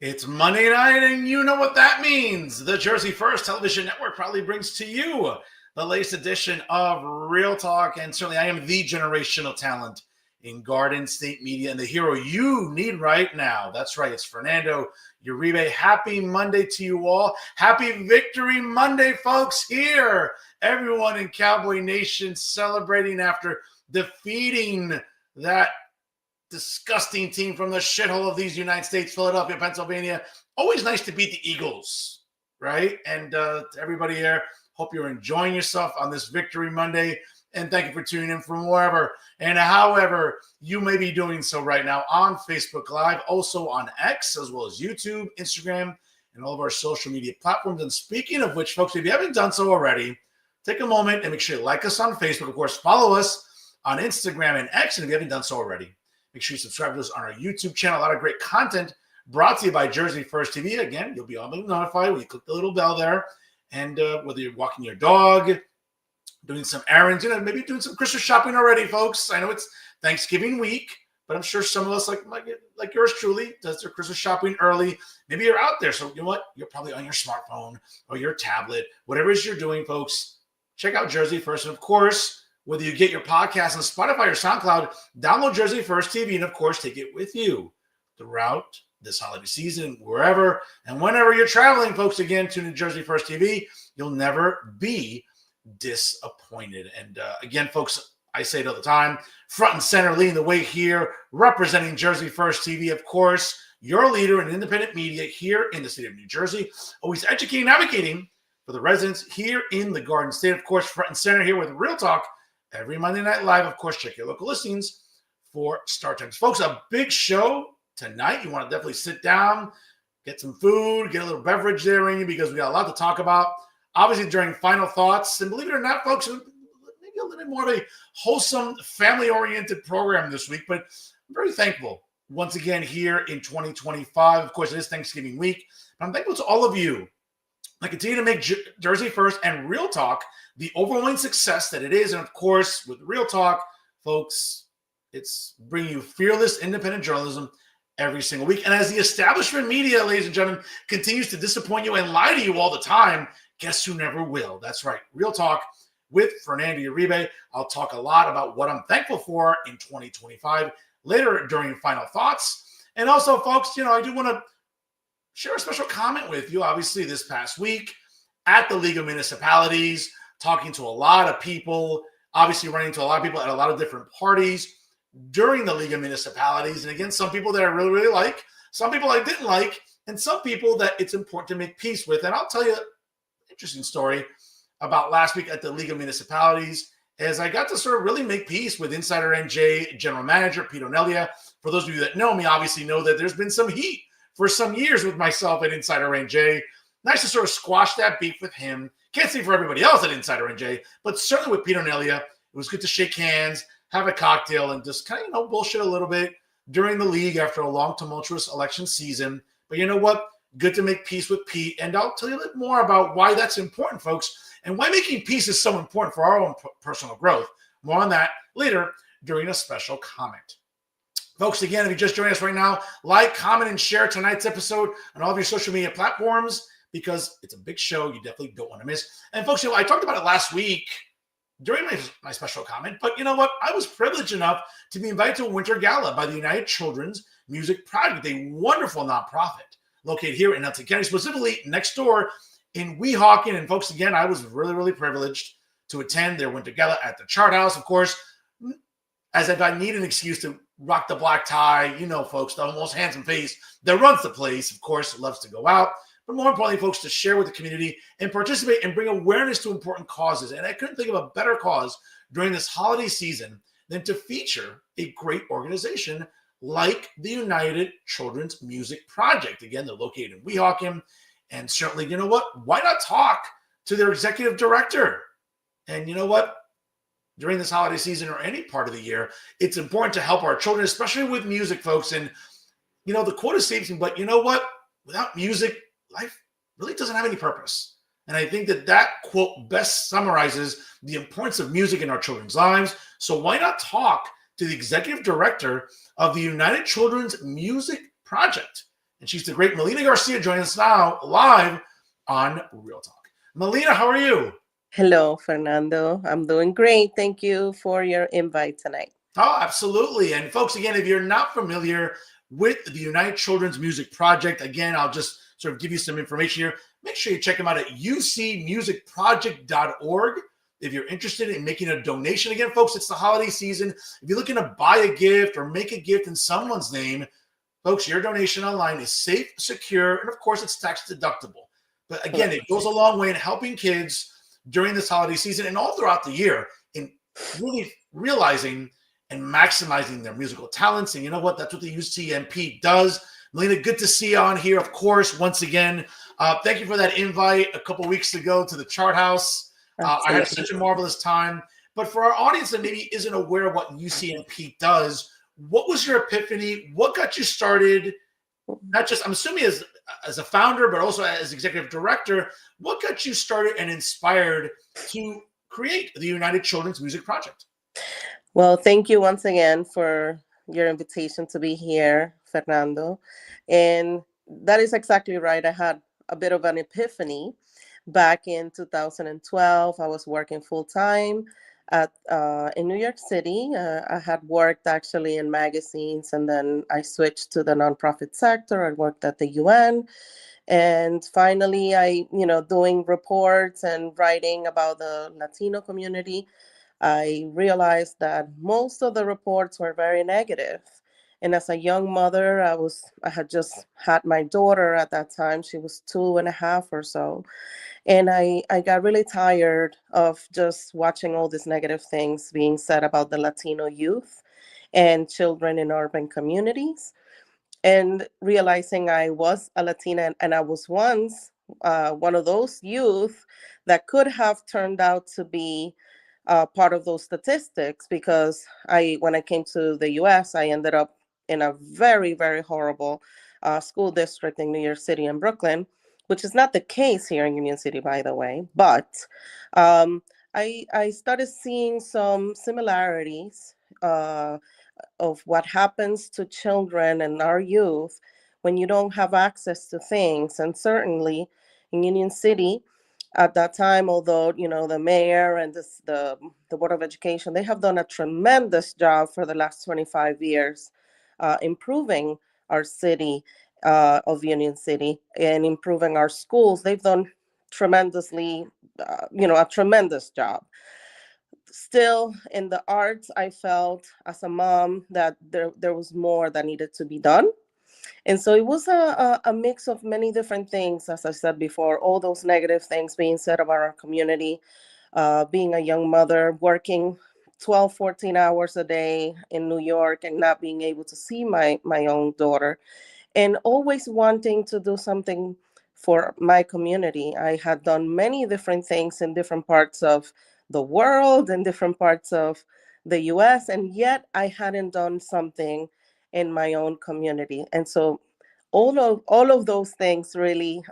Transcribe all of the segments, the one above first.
It's Monday night, and you know what that means. The Jersey First Television Network proudly brings to you the latest edition of Real Talk. And certainly, I am the generational talent in Garden State Media and the hero you need right now. That's right, it's Fernando, Uribe. Happy Monday to you all. Happy Victory Monday, folks, here. Everyone in Cowboy Nation celebrating after defeating that disgusting team from the shithole of these United States, Philadelphia, Pennsylvania. Always nice to beat the Eagles, right? And to everybody here, hope you're enjoying yourself on this Victory Monday. And thank you for tuning in from wherever and however you may be doing so right now on Facebook Live, also on X, as well as YouTube, Instagram, and all of our social media platforms. And speaking of which, folks, if you haven't done so already, take a moment and make sure you like us on Facebook. Of course, follow us on Instagram and X. And if you haven't done so already, make sure you subscribe to us on our YouTube channel. A lot of great content brought to you by Jersey First TV. Again, you'll be automatically notified when you click the little bell there. And whether you're walking your dog, doing some errands, maybe doing some Christmas shopping already, folks. I know it's Thanksgiving week, but I'm sure some of us, like yours truly, does their Christmas shopping early. Maybe you're out there. So you know what? You're probably on your smartphone or your tablet. Whatever it is you're doing, folks, check out Jersey First. And of course, whether you get your podcast on Spotify or SoundCloud, download Jersey First TV and, of course, take it with you throughout this holiday season, wherever and whenever you're traveling, folks. Again, tune in Jersey First TV. You'll never be disappointed. And again, folks, I say it all the time, front and center, leading the way here, representing Jersey First TV, of course, your leader in independent media here in the state of New Jersey, always educating, advocating for the residents here in the Garden State. Of course, front and center here with Real Talk every Monday Night Live. Of course, check your local listings for start times. Folks, a big show tonight. You want to definitely sit down, get some food, get a little beverage there in you, because we got a lot to talk about. Obviously, during final thoughts, and believe it or not, folks, maybe a little bit more of a wholesome, family-oriented program this week, but I'm very thankful once again here in 2025. Of course, it is Thanksgiving week, but I'm thankful to all of you that continue to make Jersey First and Real Talk the overwhelming success that it is. And of course, with Real Talk, folks, it's bringing you fearless, independent journalism every single week. And as the establishment media, ladies and gentlemen, continues to disappoint you and lie to you all the time, guess who never will? That's right. Real Talk with Fernando Uribe. I'll talk a lot about what I'm thankful for in 2025 later during final thoughts. And also, folks, I do want to share a special comment with you. Obviously, this past week at the League of Municipalities, talking to a lot of people, obviously running into a lot of people at a lot of different parties during the League of Municipalities. And again, some people that I really, really like, some people I didn't like, and some people that it's important to make peace with. And I'll tell you an interesting story about last week at the League of Municipalities, as I got to sort of really make peace with Insider NJ General Manager Pete O'Nelia. For those of you that know me, obviously know that there's been some heat for some years with myself at Insider NJ. Nice to sort of squash that beef with him. Can't say for everybody else at Insider NJ, but certainly with Pete O'Nelia, it was good to shake hands, have a cocktail, and just kind of, bullshit a little bit during the league after a long, tumultuous election season. But you know what? Good to make peace with Pete. And I'll tell you a little more about why that's important, folks, and why making peace is so important for our own personal growth. More on that later during a special comment. Folks, again, if you just joined us right now, like, comment, and share tonight's episode on all of your social media platforms, because it's a big show you definitely don't want to miss. And folks, I talked about it last week during my special comment, but you know what? I was privileged enough to be invited to a winter gala by the United Children's Music Project, a wonderful nonprofit located here in Elton County, specifically next door in Weehawken. And folks, again, I was really, really privileged to attend their winter gala at the Chart House. Of course, as if I need an excuse to rock the black tie, folks, the most handsome face that runs the place, of course, loves to go out. But more importantly, folks, to share with the community and participate and bring awareness to important causes. And I couldn't think of a better cause during this holiday season than to feature a great organization like the United Children's Music Project. Again, they're located in Weehawken. And certainly, you know what? Why not talk to their executive director? And you know what? During this holiday season or any part of the year, it's important to help our children, especially with music, folks. And, the quote escapes me, but you know what? Without music, life really doesn't have any purpose. And I think that quote best summarizes the importance of music in our children's lives. So why not talk to the executive director of the United Children's Music Project? And she's the great Melina Garcia joining us now live on Real Talk. Melina, how are you? Hello, Fernando. I'm doing great. Thank you for your invite tonight. Oh, absolutely. And folks, again, if you're not familiar with the United Children's Music Project, again, I'll just sort of give you some information here. Make sure you check them out at ucmusicproject.org. If you're interested in making a donation, again, folks, it's the holiday season. If you're looking to buy a gift or make a gift in someone's name, folks, your donation online is safe, secure, and of course, it's tax deductible. But again, it goes a long way in helping kids during this holiday season and all throughout the year in really realizing and maximizing their musical talents. And you know what? That's what the UCMP does. Melina, good to see you on here, of course, once again. Thank you for that invite a couple weeks ago to the Chart House. I had such a marvelous time. But for our audience that maybe isn't aware of what UCMP does, what was your epiphany? What got you started? Not just, I'm assuming as a founder, but also as executive director. What got you started and inspired to create the United Children's Music Project? Well, thank you once again for your invitation to be here, Fernando. And that is exactly right. I had a bit of an epiphany back in 2012. I was working full time in New York City. I had worked actually in magazines, and then I switched to the nonprofit sector. I worked at the UN. And finally, doing reports and writing about the Latino community, I realized that most of the reports were very negative. And as a young mother, I had just had my daughter at that time. She was 2.5 or so. And I got really tired of just watching all these negative things being said about the Latino youth and children in urban communities. And realizing I was a Latina and I was once one of those youth that could have turned out to be part of those statistics, because when I came to the US, I ended up in a very, very horrible school district in New York City and Brooklyn, which is not the case here in Union City, by the way. But I started seeing some similarities of what happens to children and our youth when you don't have access to things. And certainly in Union City at that time, although the mayor and the Board of Education, they have done a tremendous job for the last 25 years improving our city of Union City and improving our schools. They've done tremendously, a tremendous job. Still, in the arts, I felt as a mom that there was more that needed to be done. And so it was a mix of many different things, as I said before, all those negative things being said about our community, being a young mother, working 12, 14 hours a day in New York and not being able to see my own daughter, and always wanting to do something for my community. I had done many different things in different parts of the world and different parts of the US, and yet I hadn't done something in my own community. And so all of those things really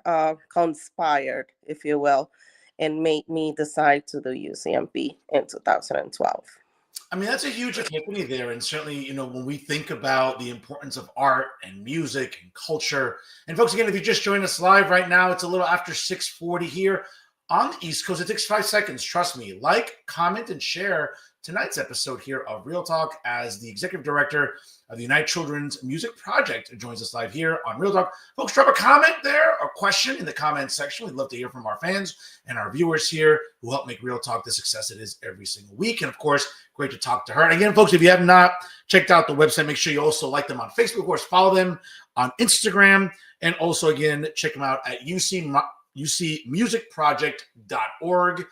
conspired, if you will, and made me decide to do UCMP in 2012. I mean, that's a huge epiphany there. And certainly, when we think about the importance of art and music and culture, and folks, again, if you just joined us live right now, it's a little after 6:40 here on the East Coast. It takes 5 seconds. Trust me. Like, comment, and share tonight's episode here of Real Talk as the executive director of the United Children's Music Project joins us live here on Real Talk. Folks, drop a comment there or question in the comment section. We'd love to hear from our fans and our viewers here who help make Real Talk the success it is every single week. And of course, great to talk to her. And again, folks, if you have not checked out the website, make sure you also like them on Facebook. Of course, follow them on Instagram. And also, again, check them out at ucmusicproject.org.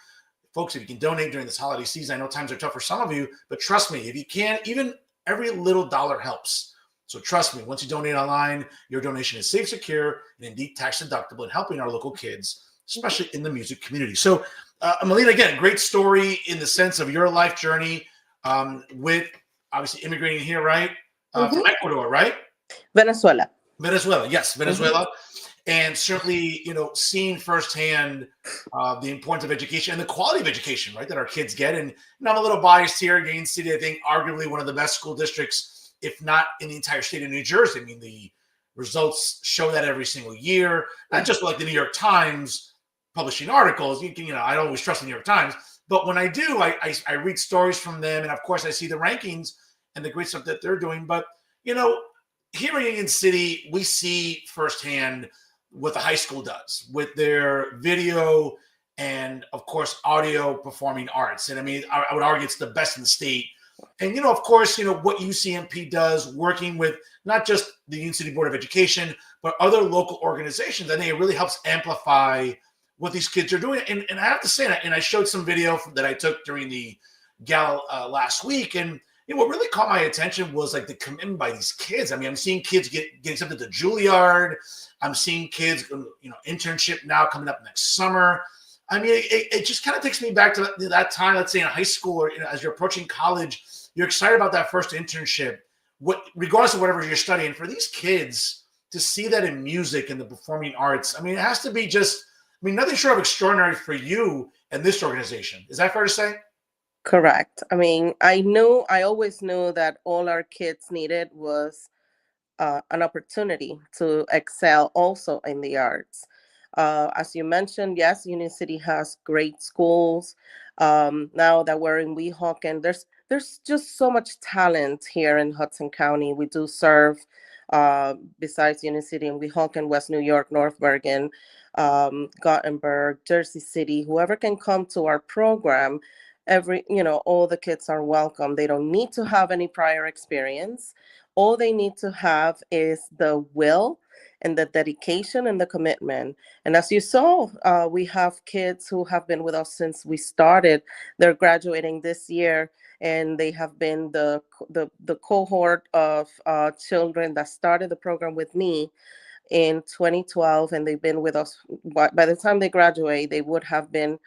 Folks, if you can donate during this holiday season, I know times are tough for some of you, but trust me, if you can, even every little dollar helps. So trust me, once you donate online, your donation is safe, secure, and indeed tax deductible in helping our local kids, especially in the music community. So, Melina, again, great story in the sense of your life journey with obviously immigrating here, right? From Ecuador, right? Venezuela. Venezuela, yes, Venezuela. And certainly, seeing firsthand the importance of education and the quality of education, right, that our kids get. And I'm a little biased here. Union City, I think, arguably one of the best school districts, if not in the entire state of New Jersey. I mean, the Results show that every single year, not just like the New York Times publishing articles. I don't always trust the New York Times, but when I do, I read stories from them, and of course I see the rankings and the great stuff that they're doing. But here in Union City, we see firsthand what the high school does with their video and, of course, audio performing arts. And I mean, I would argue it's the best in the state. And, of course, what UCMP does, working with not just the Union City Board of Education, but other local organizations, I think it really helps amplify what these kids are doing. And I have to say, and I showed some video that I took during the gala last week, and what really caught my attention was like the commitment by these kids. I mean, I'm seeing kids get accepted to Juilliard. I'm seeing kids, internship now coming up next summer. I mean, it just kind of takes me back to that time, let's say in high school, or as you're approaching college, you're excited about that first internship, regardless of whatever you're studying. For these kids to see that in music and the performing arts, I mean, it has to be nothing short of extraordinary for you and this organization. Is that fair to say? Correct. I mean, I always knew that all our kids needed was an opportunity to excel also in the arts. As you mentioned, yes, Union City has great schools. Now that we're in Weehawken, there's just so much talent here in Hudson County. We do serve, besides Union City and Weehawken, West New York, North Bergen, Gothenburg, Jersey City. Whoever can come to our program, all the kids are welcome. They don't need to have any prior experience. All they need to have is the will and the dedication and the commitment. And as you saw, we have kids who have been with us since we started. They're graduating this year, and they have been the cohort of children that started the program with me in 2012, and they've been with us. By the time they graduate, they will have been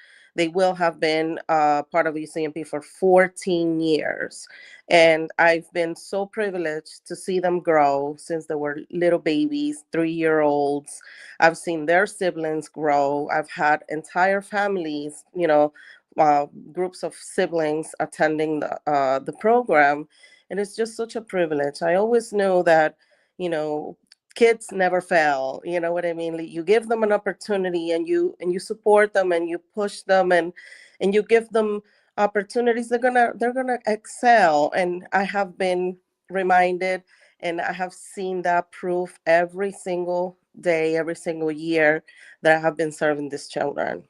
part of UCMP for 14 years. And I've been so privileged to see them grow since they were little babies, 3-year-olds. I've seen their siblings grow. I've had entire families, groups of siblings attending the program. And it's just such a privilege. I always know that, kids never fail. You know what I mean? You give them an opportunity, and you support them, and you push them, and you give them opportunities. They're gonna excel. And I have been reminded, and I have seen that proof every single day, every single year that I have been serving these children.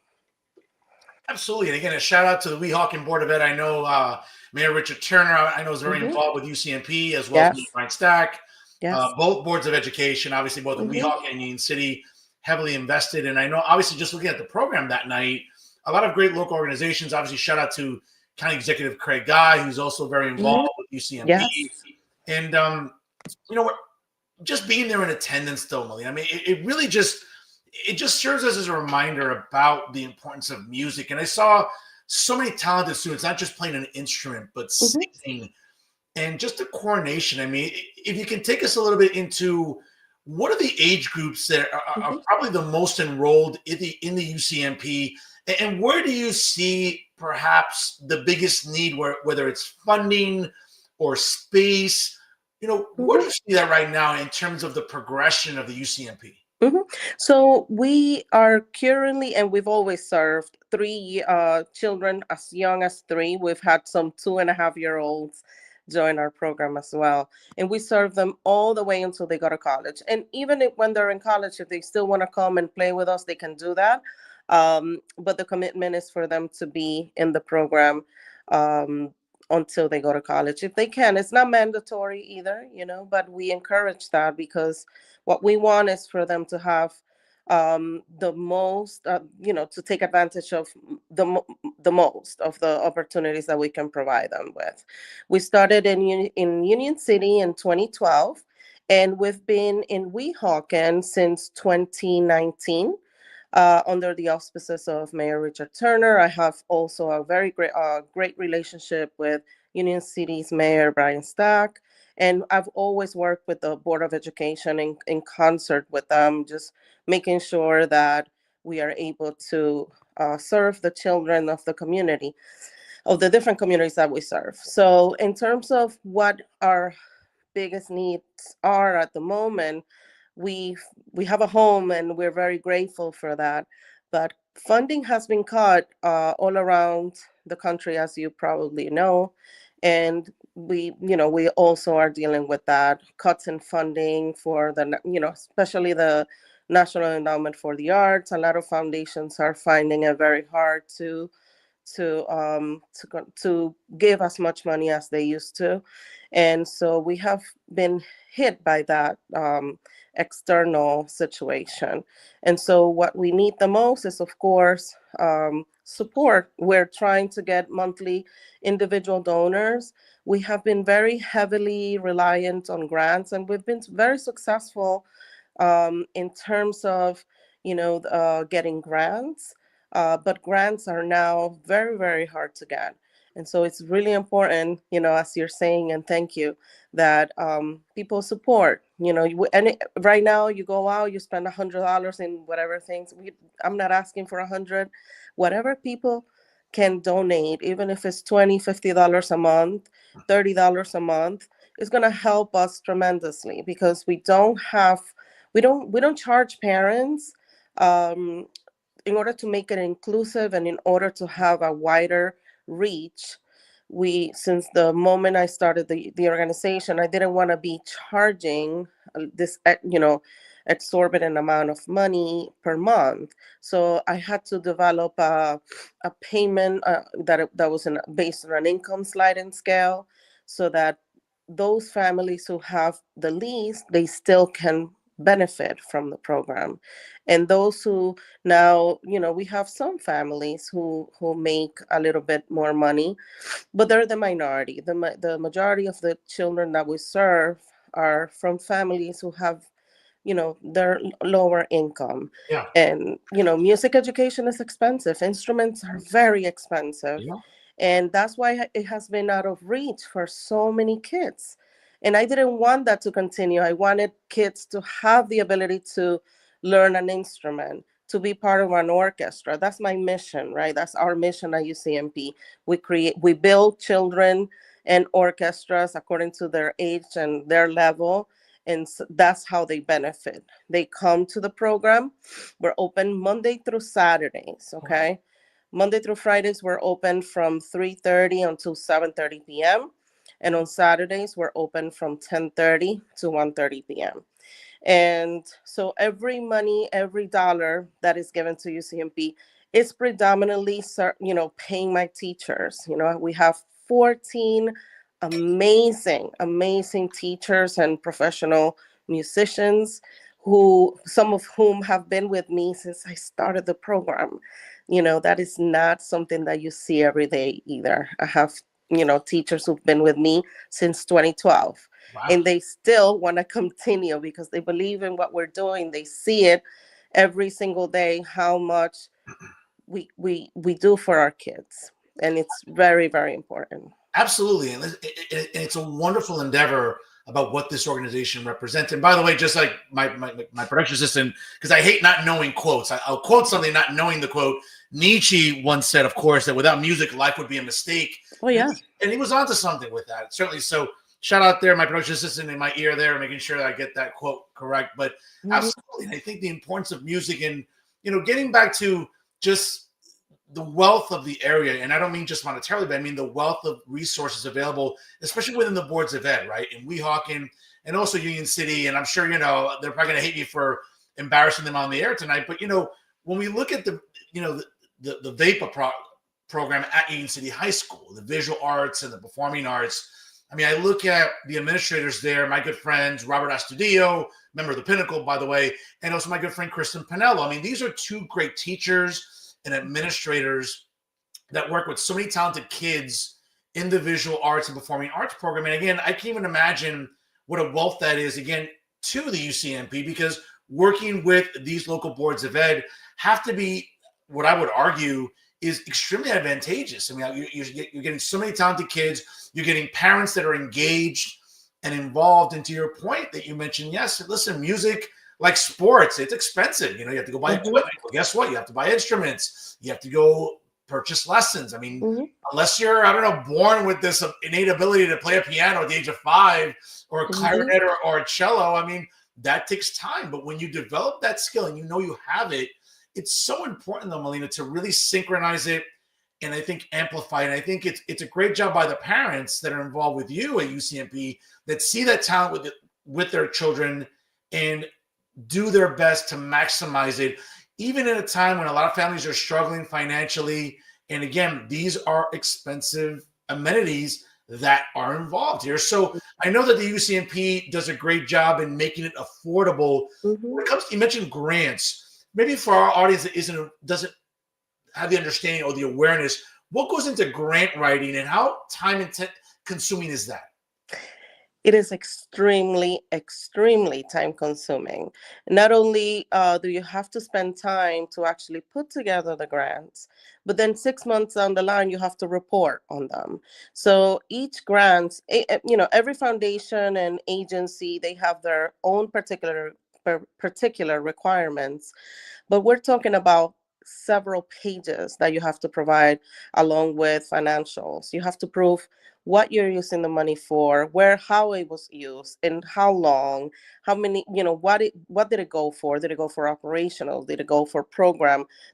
Absolutely. And again, a shout out to the Weehawken Board of Ed. I know Mayor Richard Turner, I know, is very involved with UCMP, as well as Mayor Brian Stack. Yes. Both boards of education, obviously both in Weehawken and Union City, heavily invested. And I know, obviously, just looking at the program that night, a lot of great local organizations. Obviously, shout out to County Executive Craig Guy, who's also very involved with UCMP. Yes. And, just being there in attendance, though, Melina, I mean, it really just serves as a reminder about the importance of music. And I saw so many talented students, not just playing an instrument, but singing, and just the coordination. I mean, if you can take us a little bit into what are the age groups that are probably the most enrolled in the UCMP, and where do you see perhaps the biggest need, whether it's funding or space? Where do you see that right now in terms of the progression of the UCMP? So we are currently, and we've always served 3 children as young as 3. We've had some 2.5-year-olds join our program as well. And we serve them all the way until they go to college. And even when they're in college, if they still want to come and play with us, they can do that. But the commitment is for them to be in the program until they go to college, if they can. It's not mandatory either, but we encourage that, because what we want is for them to have the most, to take advantage of the most of the opportunities that we can provide them with. We started in Union City in 2012, and we've been in Weehawken since 2019. Under the auspices of Mayor Richard Turner. I have also a very great relationship with Union City's Mayor Brian Stack. And I've always worked with the Board of Education in concert with them, just making sure that we are able to serve the children of the community, of the different communities that we serve. So in terms of what our biggest needs are at the moment, we we have a home, and we're very grateful for that. But funding has been cut all around the country, as you probably know, and we also are dealing with that cuts in funding for especially the National Endowment for the Arts. A lot of foundations are finding it very hard to give as much money as they used to, and so we have been hit by that external situation. And so what we need the most is, of course, support. We're trying to get monthly individual donors. We have been very heavily reliant on grants, and we've been very successful in terms of getting grants, but grants are now very, very hard to get. And so it's really important, as you're saying, and thank you, that people support. Right now you go out, you spend $100 in whatever things. I'm not asking for 100. Whatever people can donate, even if it's $20, $50 a month, $30 a month, is going to help us tremendously, because we don't charge parents um, in order to make it inclusive and in order to have a wider reach. We Since the moment I started the organization, I didn't want to be charging this exorbitant amount of money per month. So I had to develop a payment that was based on an income sliding scale, so that those families who have the least, they still can benefit from the program. And those who now, we have some families who make a little bit more money, but they're the minority. The majority of the children that we serve are from families who have, their lower income. Yeah. And music education is expensive, instruments are very expensive, Yeah. and that's why it has been out of reach for so many kids. And I didn't want that to continue. I wanted kids to have the ability to learn an instrument, to be part of an orchestra. That's my mission, right? That's our mission at UCMP. We build children and orchestras according to their age and their level, and that's how they benefit. They come to the program. We're open Monday through Saturdays, okay? Monday through Fridays, we're open from 3:30 until 7:30 p.m. And on Saturdays, we're open from 10:30 to 1:30 p.m. And so every dollar that is given to UCMP is predominantly, paying my teachers. We have 14 amazing, amazing teachers and professional musicians, who some of whom have been with me since I started the program. That is not something that you see every day either. I have, teachers who've been with me since 2012, Wow. and they still want to continue because they believe in what we're doing. They see it every single day, how much we do for our kids, and it's very, very important. Absolutely. And it's a wonderful endeavor about what this organization represents. And by the way, just like my production assistant, because I hate not knowing quotes, I'll quote something not knowing the quote. Nietzsche once said, of course, that without music, life would be a mistake. Oh, yeah. And he was onto something with that. Certainly. So shout out there, my production assistant in my ear there, making sure that I get that quote correct. But absolutely. And I think the importance of music and, getting back to just the wealth of the area, and I don't mean just monetarily, but I mean the wealth of resources available, especially within the boards of ed, right? In Weehawken and also Union City. And I'm sure, they're probably going to hate me for embarrassing them on the air tonight. But, when we look at the VAPA program at Union City High School, the visual arts and the performing arts, I mean, I look at the administrators there, my good friends, Robert Astudillo, member of the Pinnacle, by the way, and also my good friend, Kristen Pinello. I mean, these are two great teachers and administrators that work with so many talented kids in the visual arts and performing arts program. And again, I can't even imagine what a wealth that is, again, to the UCMP, because working with these local boards of ed have to be, what I would argue, is extremely advantageous. I mean, you're getting so many talented kids, you're getting parents that are engaged and involved. And to your point that you mentioned, yes, listen, music, like sports, it's expensive. You have to go buy equipment. Well, guess what? You have to buy instruments. You have to go purchase lessons. I mean, unless you're, I don't know, born with this innate ability to play a piano at the age of 5 or a clarinet or a cello, I mean, that takes time. But when you develop that skill and you know you have it, it's so important, though, Melina, to really synchronize it and I think amplify it. And I think it's a great job by the parents that are involved with you at UCMP that see that talent with their children and do their best to maximize it, even in a time when a lot of families are struggling financially. And again, these are expensive amenities that are involved here. So I know that the UCMP does a great job in making it affordable. When it comes to, you mentioned grants, maybe for our audience that doesn't have the understanding or the awareness, what goes into grant writing and how time consuming is that? It is extremely, extremely time consuming. Not only do you have to spend time to actually put together the grants, but then 6 months down the line, you have to report on them. So each grant, every foundation and agency, they have their own particular requirements, but we're talking about several pages that you have to provide along with financials. You have to prove what you're using the money for, how it was used, and how long, how many, what did it go for? Did it go for operational? Did it go for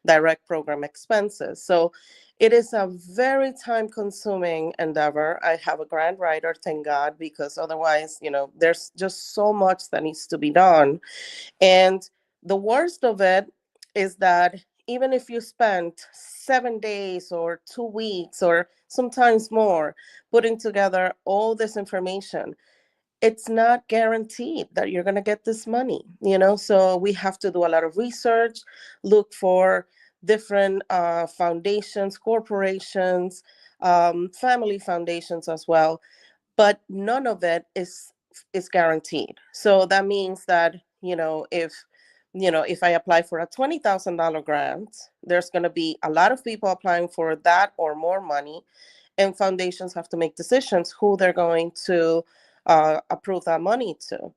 direct program expenses? So it is a very time consuming endeavor. I have a grant writer, thank God, because otherwise, there's just so much that needs to be done. And the worst of it is that even if you spent 7 days or 2 weeks or sometimes more putting together all this information, it's not guaranteed that you're going to get this money, So we have to do a lot of research, look for different foundations, corporations, family foundations as well, but none of it is guaranteed. So that means that, if I apply for a $20,000 grant, there's going to be a lot of people applying for that or more money, and foundations have to make decisions who they're going to approve that money to.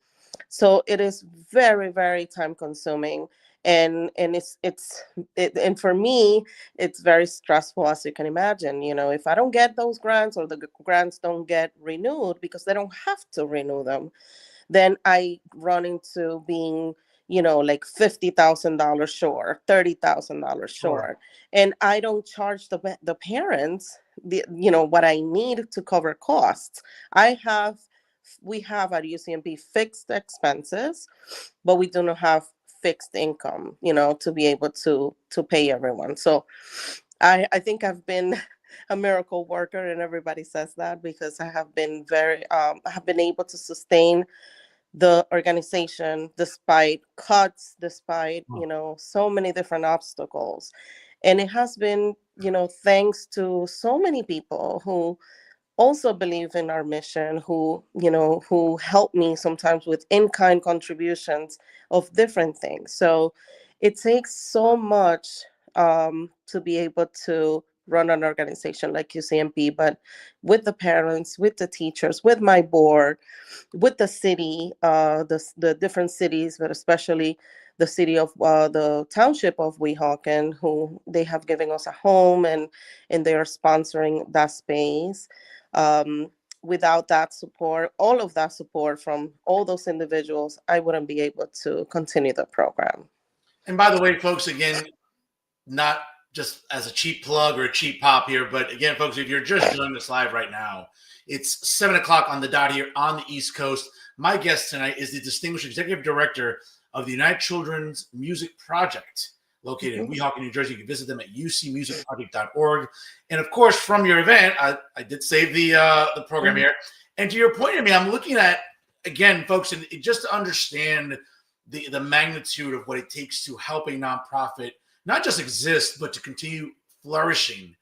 So it is very, very time consuming, and and for me, it's very stressful, as you can imagine. If I don't get those grants, or the grants don't get renewed because they don't have to renew them, then I run into being, like $50,000 short, $30,000 Sure. short, and I don't charge the parents what I need to cover costs. I have We have at UCMP fixed expenses, but we do not have fixed income, to be able to pay everyone. So I think I've been a miracle worker, and everybody says that because I have been I have been able to sustain the organization despite cuts, despite, so many different obstacles. And it has been, thanks to so many people who also believe in our mission, who help me sometimes with in-kind contributions of different things. So it takes so much to be able to run an organization like UCMP, but with the parents, with the teachers, with my board, with the city, the different cities, but especially the city of the township of Weehawken, who they have given us a home, and they are sponsoring that space. Without that support, all of that support from all those individuals, I wouldn't be able to continue the program. And by the way, folks, again, not just as a cheap plug or a cheap pop here, but again, folks, if you're just joining us live right now, it's 7 o'clock on the dot here on the East Coast. My guest tonight is the distinguished executive director of the United Children's Music Project, located in Weehawken, New Jersey. You can visit them at ucmusicproject.org. And of course, from your event, I did save the program here. And to your point, I'm looking at, again, folks, and just to understand the magnitude of what it takes to help a nonprofit not just exist, but to continue flourishing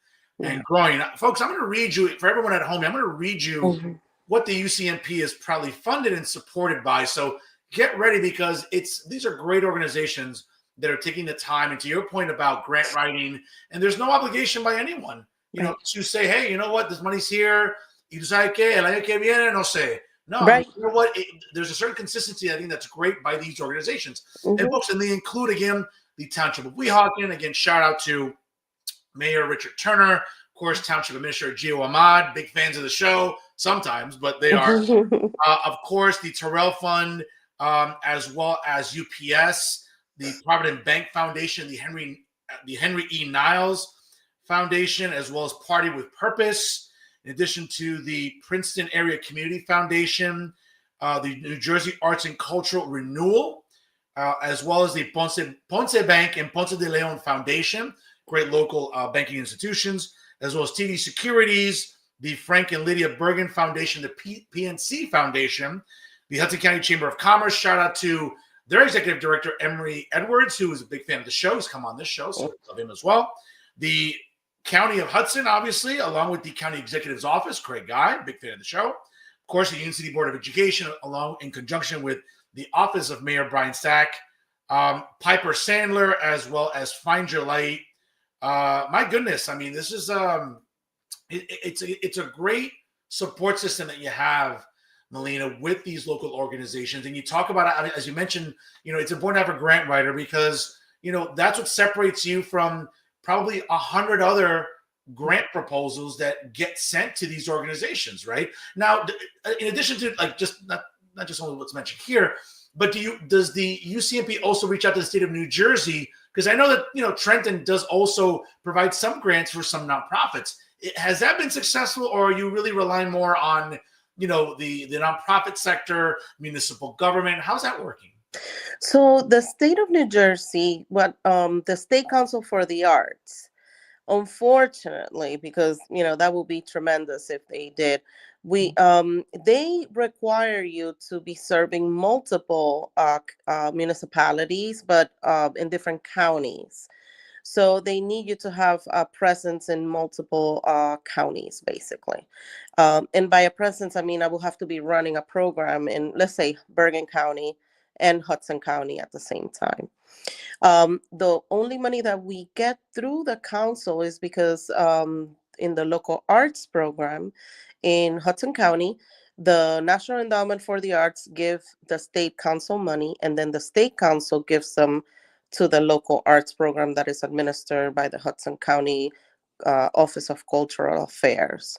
and growing. Folks, I'm going to read you, for everyone at home, I'm going to read you what the UCMP is proudly funded and supported by. So get ready, because these are great organizations that are taking the time. And to your point about grant writing, and there's no obligation by anyone, to say, hey, you know what, this money's here. Y tú sabes qué, el año que viene, no sé. No, Right. You know what? There's a certain consistency, I think, that's great by these organizations. And folks, and they include, again, the Township of Weehawken. Again, shout out to Mayor Richard Turner, of course, Township Administrator Gio Ahmad, big fans of the show sometimes, but they are. Of course, the Terrell Fund, as well as UPS, the Provident Bank Foundation, the Henry E. Niles Foundation, as well as Party with Purpose, in addition to the Princeton Area Community Foundation, the New Jersey Arts and Cultural Renewal, as well as the Ponce Bank and Ponce de Leon Foundation, great local banking institutions, as well as TD Securities, the Frank and Lydia Bergen Foundation, the PNC Foundation, the Hudson County Chamber of Commerce. Shout out to their executive director, Emery Edwards, who is a big fan of the show. He's come on this show, so we love him as well. The County of Hudson, obviously, along with the County Executive's Office, Craig Guy, big fan of the show. Of course, the Union City Board of Education, along in conjunction with the Office of Mayor Brian Stack, Piper Sandler, as well as Find Your Light. My goodness, I mean, this is it's a great support system that you have, Melina, with these local organizations. And you talk about it, as you mentioned, it's important to have a grant writer because, that's what separates you from probably 100 other grant proposals that get sent to these organizations, right? Now, in addition to not just only what's mentioned here, but does the UCMP also reach out to the state of New Jersey? Because I know that, Trenton does also provide some grants for some nonprofits. Has that been successful, or are you really relying more on, the nonprofit sector, municipal government? How's that working? So the state of New Jersey, the State Council for the Arts, unfortunately, because that would be tremendous if they did, they require you to be serving multiple municipalities, but in different counties. So they need you to have a presence in multiple counties, basically. And by a presence, I mean I will have to be running a program in, let's say, Bergen County and Hudson County at the same time. The only money that we get through the council is because in the local arts program in Hudson County, the National Endowment for the Arts give the state council money, and then the state council gives them to the local arts program that is administered by the Hudson County Office of Cultural Affairs.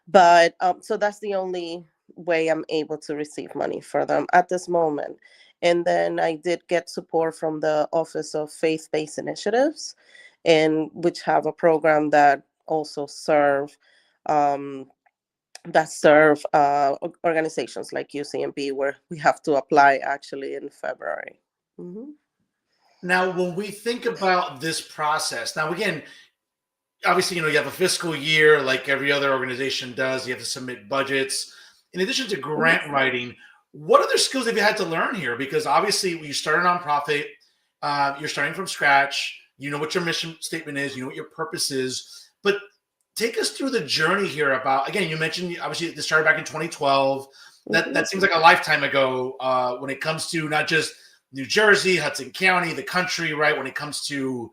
But so that's the only way I'm able to receive money for them at this moment. And then I did get support from the Office of Faith-Based Initiatives, and which have a program that also serve organizations like UCMP, where we have to apply actually in February. Mm-hmm. Now, when we think about this process, now again, obviously, you have a fiscal year like every other organization does. You have to submit budgets. In addition to grant writing, what other skills have you had to learn here? Because obviously, when you start a nonprofit, you're starting from scratch. You know what your mission statement is. You know what your purpose is. But take us through the journey here about, again, you mentioned, obviously, this started back in 2012. That seems like a lifetime ago when it comes to not just New Jersey, Hudson County, the country, right? When it comes to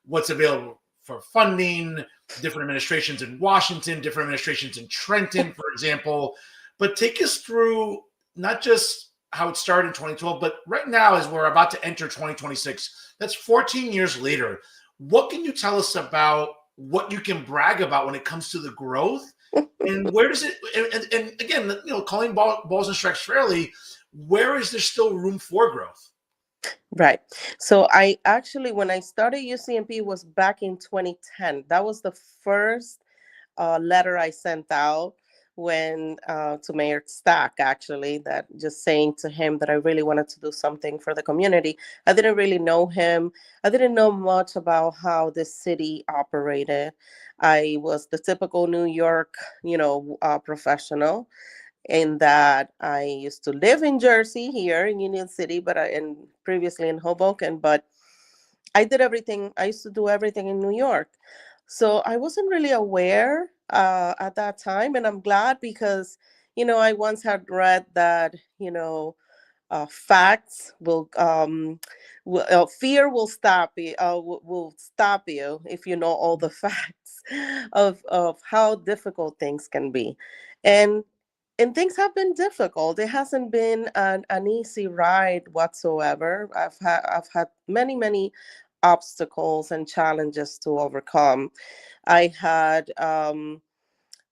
what's available for funding, different administrations in Washington, different administrations in Trenton, for example. But take us through not just how it started in 2012, but right now as we're about to enter 2026, that's 14 years later. What can you tell us about what you can brag about when it comes to the growth? And where does it, and again, calling balls and strikes fairly, where is there still room for growth? Right. So I actually, when I started UCMP was back in 2010. That was the first letter I sent out to Mayor Stack, actually, that just saying to him that I really wanted to do something for the community. I didn't really know him. I didn't know much about how the city operated. I was the typical New York, professional, in that I used to live in Jersey here in Union City, and previously in Hoboken, but I used to do everything in New York. So I wasn't really aware at that time. And I'm glad because, I once had read that, facts fear will stop you, will stop you if you know all the facts of how difficult things can be. And things have been difficult. It hasn't been an easy ride whatsoever. I've had many, many obstacles and challenges to overcome. I had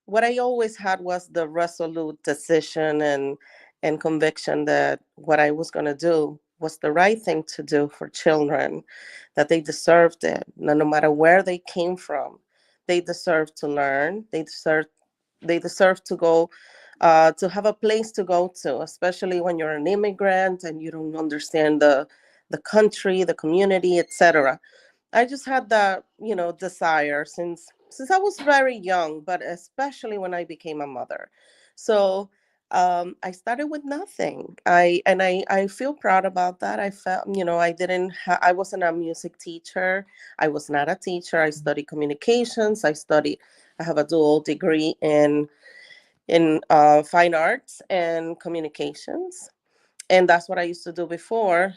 what I always had was the resolute decision and and conviction that what I was going to do was the right thing to do for children, that they deserved it, no matter where they came from. They deserve to learn. They deserve to go, to have a place to go to, especially when you're an immigrant and you don't understand the country, the community, etc. I just had that, desire since I was very young, but especially when I became a mother. So I started with nothing. I feel proud about that. I felt, I wasn't a music teacher. I was not a teacher. I studied communications. I have a dual degree in fine arts and communications, and that's what I used to do before.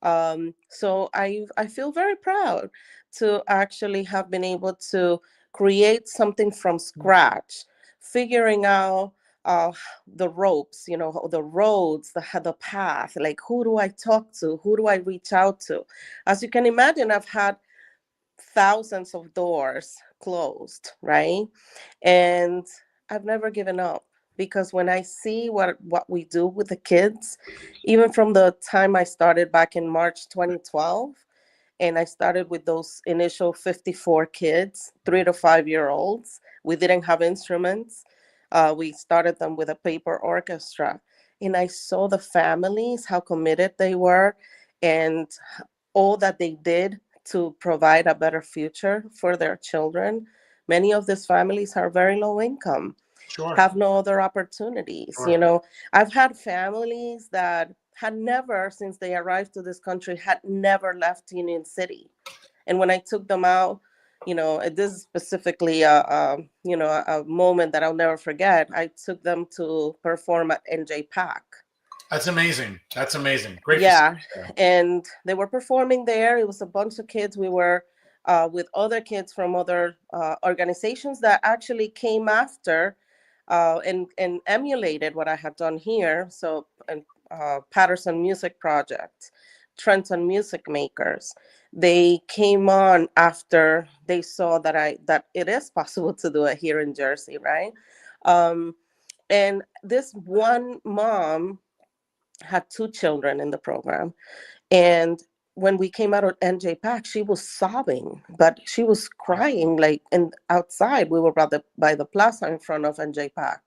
So I feel very proud to actually have been able to create something from scratch, figuring out uh, the ropes, the roads, the path. Like, who do I talk to? Who do I reach out to? As you can imagine, I've had thousands of doors closed, right? And I've never given up, because when I see what we do with the kids, even from the time I started back in March 2012, and I started with those initial 54 kids, 3 to 5 year olds. We didn't have instruments. We started them with a paper orchestra, and I saw the families, how committed they were, and all that they did to provide a better future for their children. Many of these families are very low income, Sure. have no other opportunities. Sure. I've had families that had never, since they arrived to this country, had never left Union City. And when I took them out, this is specifically a moment that I'll never forget. I took them to perform at NJ Pack. That's amazing. That's amazing. Great facility Yeah, there. and they were performing there. It was a bunch of kids. We were with other kids from other organizations that actually came after and emulated what I had done here. So, and Patterson Music Project, Trenton Music Makers. They came on after they saw that it is possible to do it here in Jersey, right? Um, and this one mom had two children in the program. And when we came out of NJ Pack, she was sobbing, but she was crying like and outside. We were by the plaza in front of NJ Pack.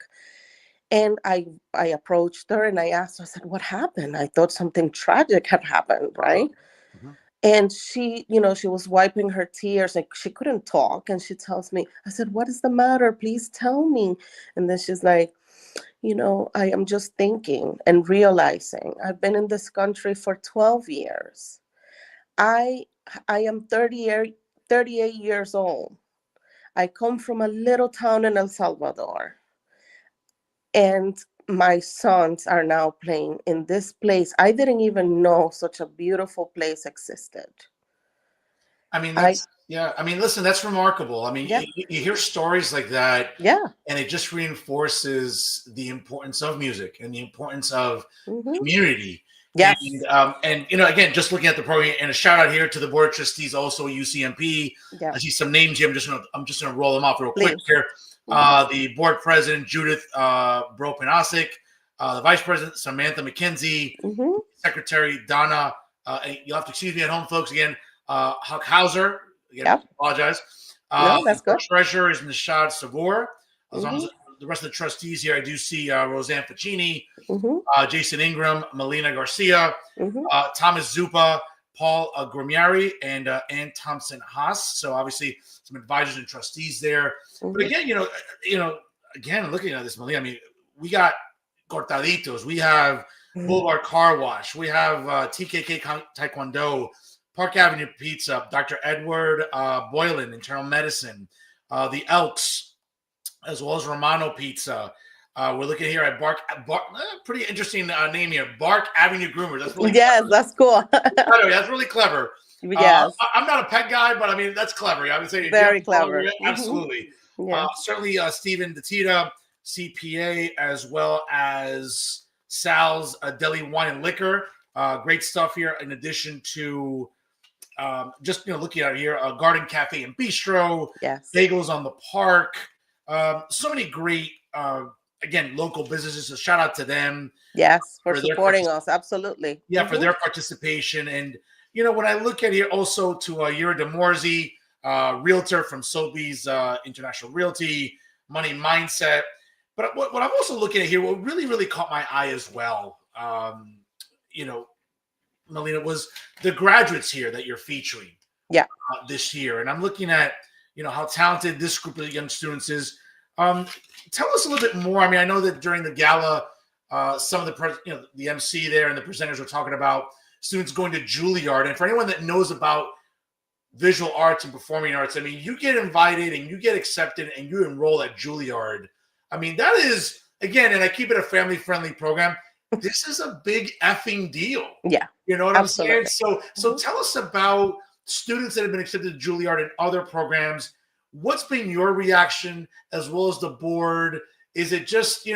And I approached her and I asked her, I said, what happened? I thought something tragic had happened, Uh-huh. right? Mhm. And she was wiping her tears and she couldn't talk. And she tells me, I said, what is the matter? Please tell me. And then she's like, I am just thinking and realizing I've been in this country for 12 years. I I am 38 years old. I come from a little town in El Salvador, and my sons are now playing in this place. I didn't even know such a beautiful place existed. I mean, I yeah. I mean, listen, that's remarkable. I mean, Yeah, you hear stories like that, yeah. and it just reinforces the importance of music and the importance of Hmm. community. Yes. And again, just looking at the program, and a shout out here to the board of trustees, also UCMP. Yeah. I see some names here. I'm just gonna roll them off real quick Please. here. Hmm. The board president Judith Bropinasic, the vice president Samantha McKenzie, Hmm. secretary Donna. You'll have to excuse me at home, folks. Again, Huckhauser. Again, Yep. apologize. No, that's Our good. treasurer is Nishad Savor. As long as Hmm. the rest of the trustees here, I do see Roseanne Ficini, Hmm. Jason Ingram, Melina Garcia, Hmm. Thomas Zupa, Paul Grumiari, and Ann Thompson Haas. So obviously some advisors and trustees there. But Hmm. again, again looking at this, Melina, I mean, we got Cortaditos, we have Boulevard Car Wash, we have TKK Taekwondo, Park Avenue Pizza, Dr. Edward Boylan, Internal Medicine, the Elks, as well as Romano Pizza. We're looking here at pretty interesting name here, Bark Avenue Groomer. That's really Yes, clever. that's cool. By the way, that's really clever. Yes, I'm not a pet guy, but I mean that's clever. I would say, do you have very a dog? clever. Hmm. Absolutely. Yeah. Certainly, Stephen DeTita, CPA, as well as Sal's Deli Wine and Liquor. Great stuff here. In addition to just looking at it here, Garden Cafe and Bistro, Yes. Bagels on the Park. So many great again, local businesses. So shout out to them Yes, for for their supporting us. Absolutely. for their participation. And when I look at here, also to Yura Demorzi, realtor from Sotheby's International Realty, Money Mindset. But what I'm also looking at here, what really caught my eye as well, Melina, was the graduates here that you're featuring this year. And I'm looking at, how talented this group of young students is. Tell us a little bit more. I mean, I know that during the gala, some of the MC there and the presenters were talking about students going to Juilliard. And for anyone that knows about visual arts and performing arts, I mean, you get invited and you get accepted and you enroll at Juilliard. I mean, that is, again, and I keep it a family-friendly program, this is a big effing deal. Yeah. You know what I'm saying? So tell us about students that have been accepted to Juilliard and other programs. What's been your reaction as well as the board? Is it just,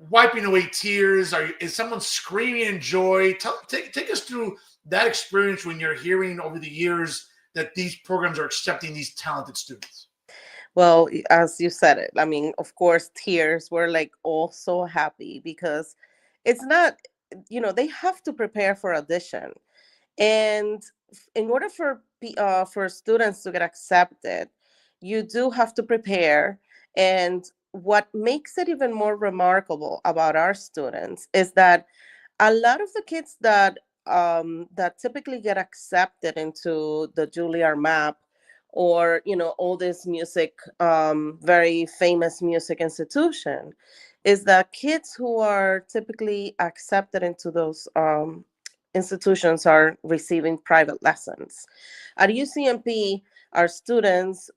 wiping away tears? Is someone screaming in joy? Take us through that experience when you're hearing over the years that these programs are accepting these talented students. Well, as you said it, I mean, of course, tears. We're like all so happy because it's not, they have to prepare for audition. And in order for students to get accepted, you do have to prepare. And what makes it even more remarkable about our students is that a lot of the kids that typically get accepted into the Juilliard map, or all this music, very famous music institution, is that kids who are typically accepted into those institutions are receiving private lessons. At UCMP, our students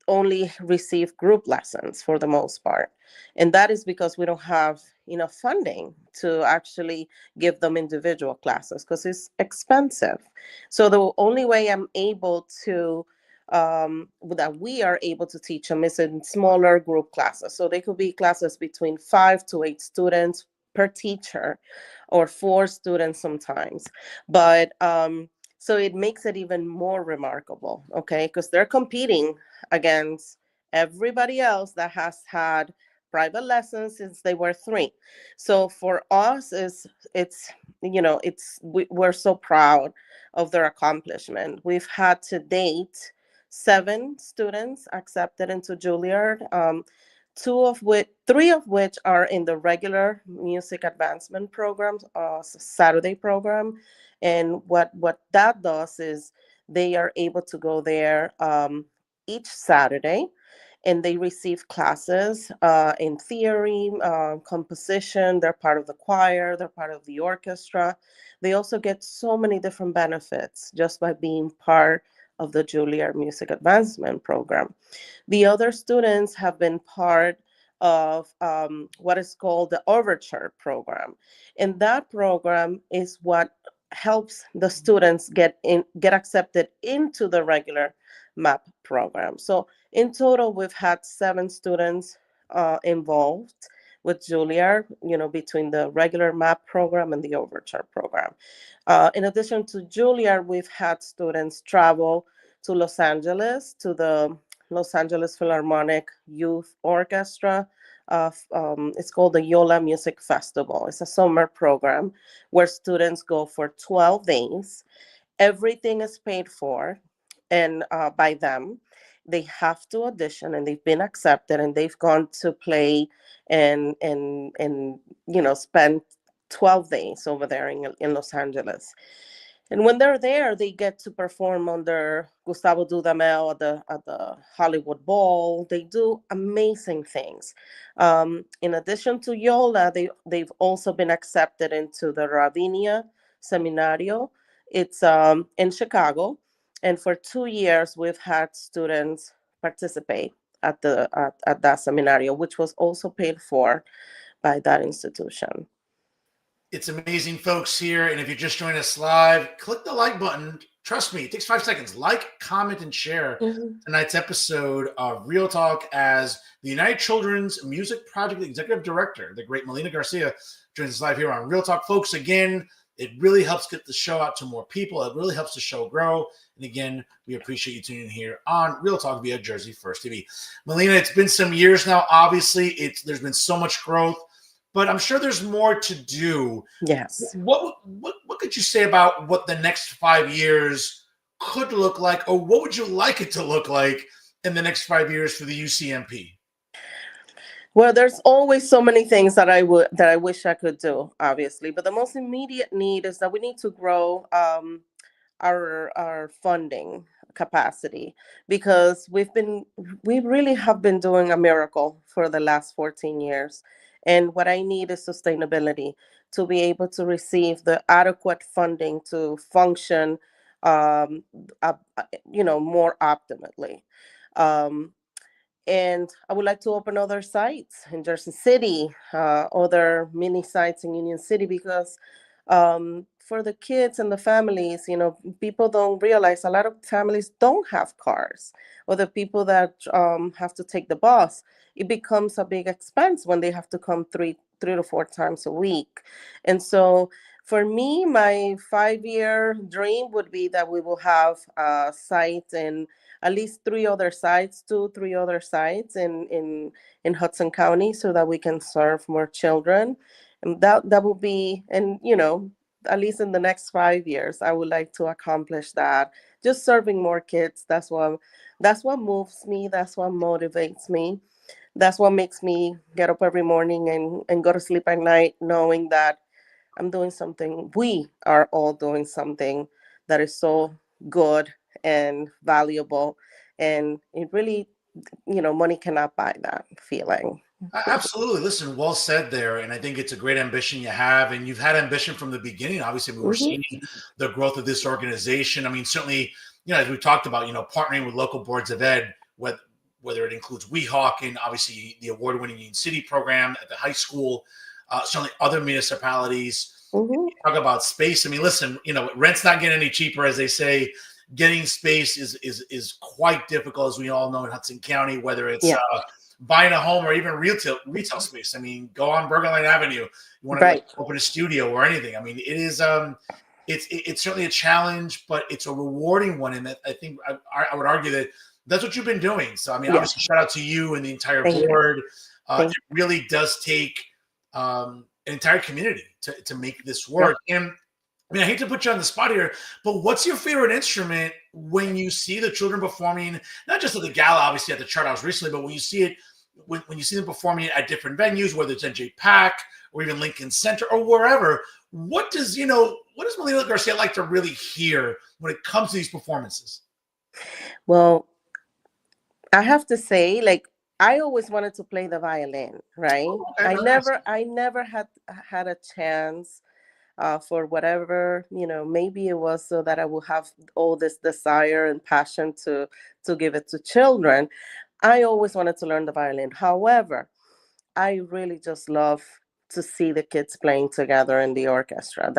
only receive group lessons for the most part. And that is because we don't have enough funding to actually give them individual classes because it's expensive. So the only way I'm able to that we are able to teach them is in smaller group classes. So they could be classes between 5 to 8 students per teacher, or 4 students sometimes. But so it makes it even more remarkable, okay? Because they're competing against everybody else that has had private lessons since they were 3. So for us, we're so proud of their accomplishment. We've had to date 7 students accepted into Juilliard. 3 of which are in the regular music advancement program, Saturday program. And what that does is they are able to go there each Saturday, and they receive classes in theory, composition. They're part of the choir, they're part of the orchestra. They also get so many different benefits just by being part of the Juilliard Music Advancement Program. The other students have been part of what is called the Overture program. And that program is what helps the students get accepted into the regular MAP program. So in total, we've had 7 students involved with Juilliard, between the regular MAP program and the Overture program. In addition to Juilliard, we've had students travel to Los Angeles, to the Los Angeles Philharmonic Youth Orchestra. It's called the Yola Music Festival. It's a summer program where students go for 12 days. Everything is paid for and by them. They have to audition, and they've been accepted, and they've gone to play and spend 12 days over there in Los Angeles. And when they're there, they get to perform under Gustavo Dudamel at the Hollywood Bowl. They do amazing things. In addition to Yola, they've also been accepted into the Ravinia Seminario. It's in Chicago. And for 2 years, we've had students participate at that seminario, which was also paid for by that institution. It's amazing, folks, here. And if you just joined us live, click the like button. Trust me, it takes 5 seconds. Like, comment, and share tonight's episode of Real Talk as the United Children's Music Project Executive Director, the great Melina Garcia, joins us live here on Real Talk. Folks, again, It really helps get the show out to more people. It really helps the show grow. And again, we appreciate you tuning in here on Real Talk via Jersey First TV. Melina, it's been some years now. Obviously, there's been so much growth, but I'm sure there's more to do. Yes. What could you say about what the next 5 years could look like, or what would you like it to look like in the next 5 years for the UCMP? Well, there's always so many things that I wish I could do, obviously. But the most immediate need is that we need to grow our funding capacity, because we really have been doing a miracle for the last 14 years. And what I need is sustainability, to be able to receive the adequate funding to function, um, more optimally. Um, and I would like to open other sites in Jersey City, other mini sites in Union City, because for the kids and the families, people don't realize a lot of families don't have cars, or the people that have to take the bus. It becomes a big expense when they have to come three to four times a week. And so for me, my 5-year dream would be that we will have a site in at least three other sites in Hudson County, so that we can serve more children. And that will be, and at least in the next 5 years, I would like to accomplish that. Just serving more kids. That's what moves me. That's what motivates me. That's what makes me get up every morning and go to sleep at night, knowing that I'm doing something. We are all doing something that is so good and valuable. And it really, money cannot buy that feeling. Absolutely. Listen, well said there. And I think it's a great ambition you have. And you've had ambition from the beginning. Obviously, we were Hmm. seeing the growth of this organization. I mean, certainly, as we talked about, partnering with local boards of ed, whether it includes Weehawk and obviously the award-winning Union City program at the high school, certainly other municipalities. Hmm. Talk about space. I mean, listen, rent's not getting any cheaper, as they say. Getting space is quite difficult, as we all know, in Hudson County, whether it's Yeah. buying a home or even retail space. I mean, go on Bergen Line Avenue. You want to Right. open a studio or anything. I mean, it is it's certainly a challenge, but it's a rewarding one. And that, I think I would argue that that's what you've been doing. So I mean, Yeah. obviously, shout out to you and the entire Thank you. board. Thank It really does take an entire community to make this you. work. And I mean, I hate to put you on the spot here, but what's your favorite instrument when you see the children performing, not just at the gala, obviously at the chart house recently, but when you see it, when you see them performing at different venues, whether it's NJ Pack or even Lincoln Center or wherever, what does Melina Garcia like to really hear when it comes to these performances? Well, I have to say, like, I always wanted to play the violin, right? Oh, okay, I very nice. never, I never had a chance, for whatever, maybe it was so that I will have all this desire and passion to give it to children. I always wanted to learn the violin. However, I really just love to see the kids playing together in the orchestra.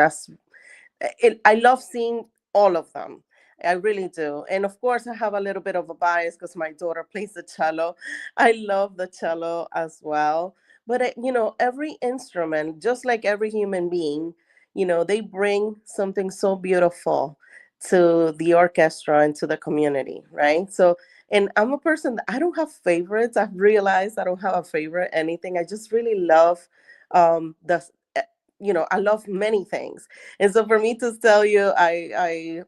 I love seeing all of them. I really do. And of course, I have a little bit of a bias because my daughter plays the cello. I love the cello as well. But, every instrument, just like every human being, they bring something so beautiful to the orchestra and to the community, right? So, and I'm a person that I don't have favorites. I've realized I don't have a favorite anything. I just really love the I love many things. And so for me to tell you, I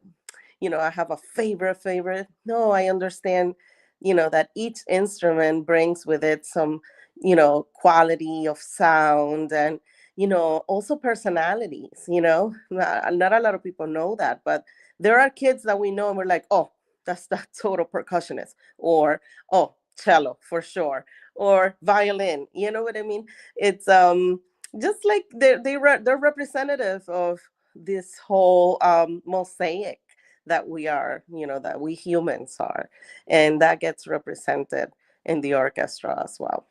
have a favorite. No, I understand, that each instrument brings with it some, quality of sound and, also personalities, not a lot of people know that, but there are kids that we know and we're like, oh, that's that total percussionist, or, oh, cello for sure, or violin. You know what I mean? It's just like they're representative of this whole mosaic that we are, that we humans are, and that gets represented in the orchestra as well.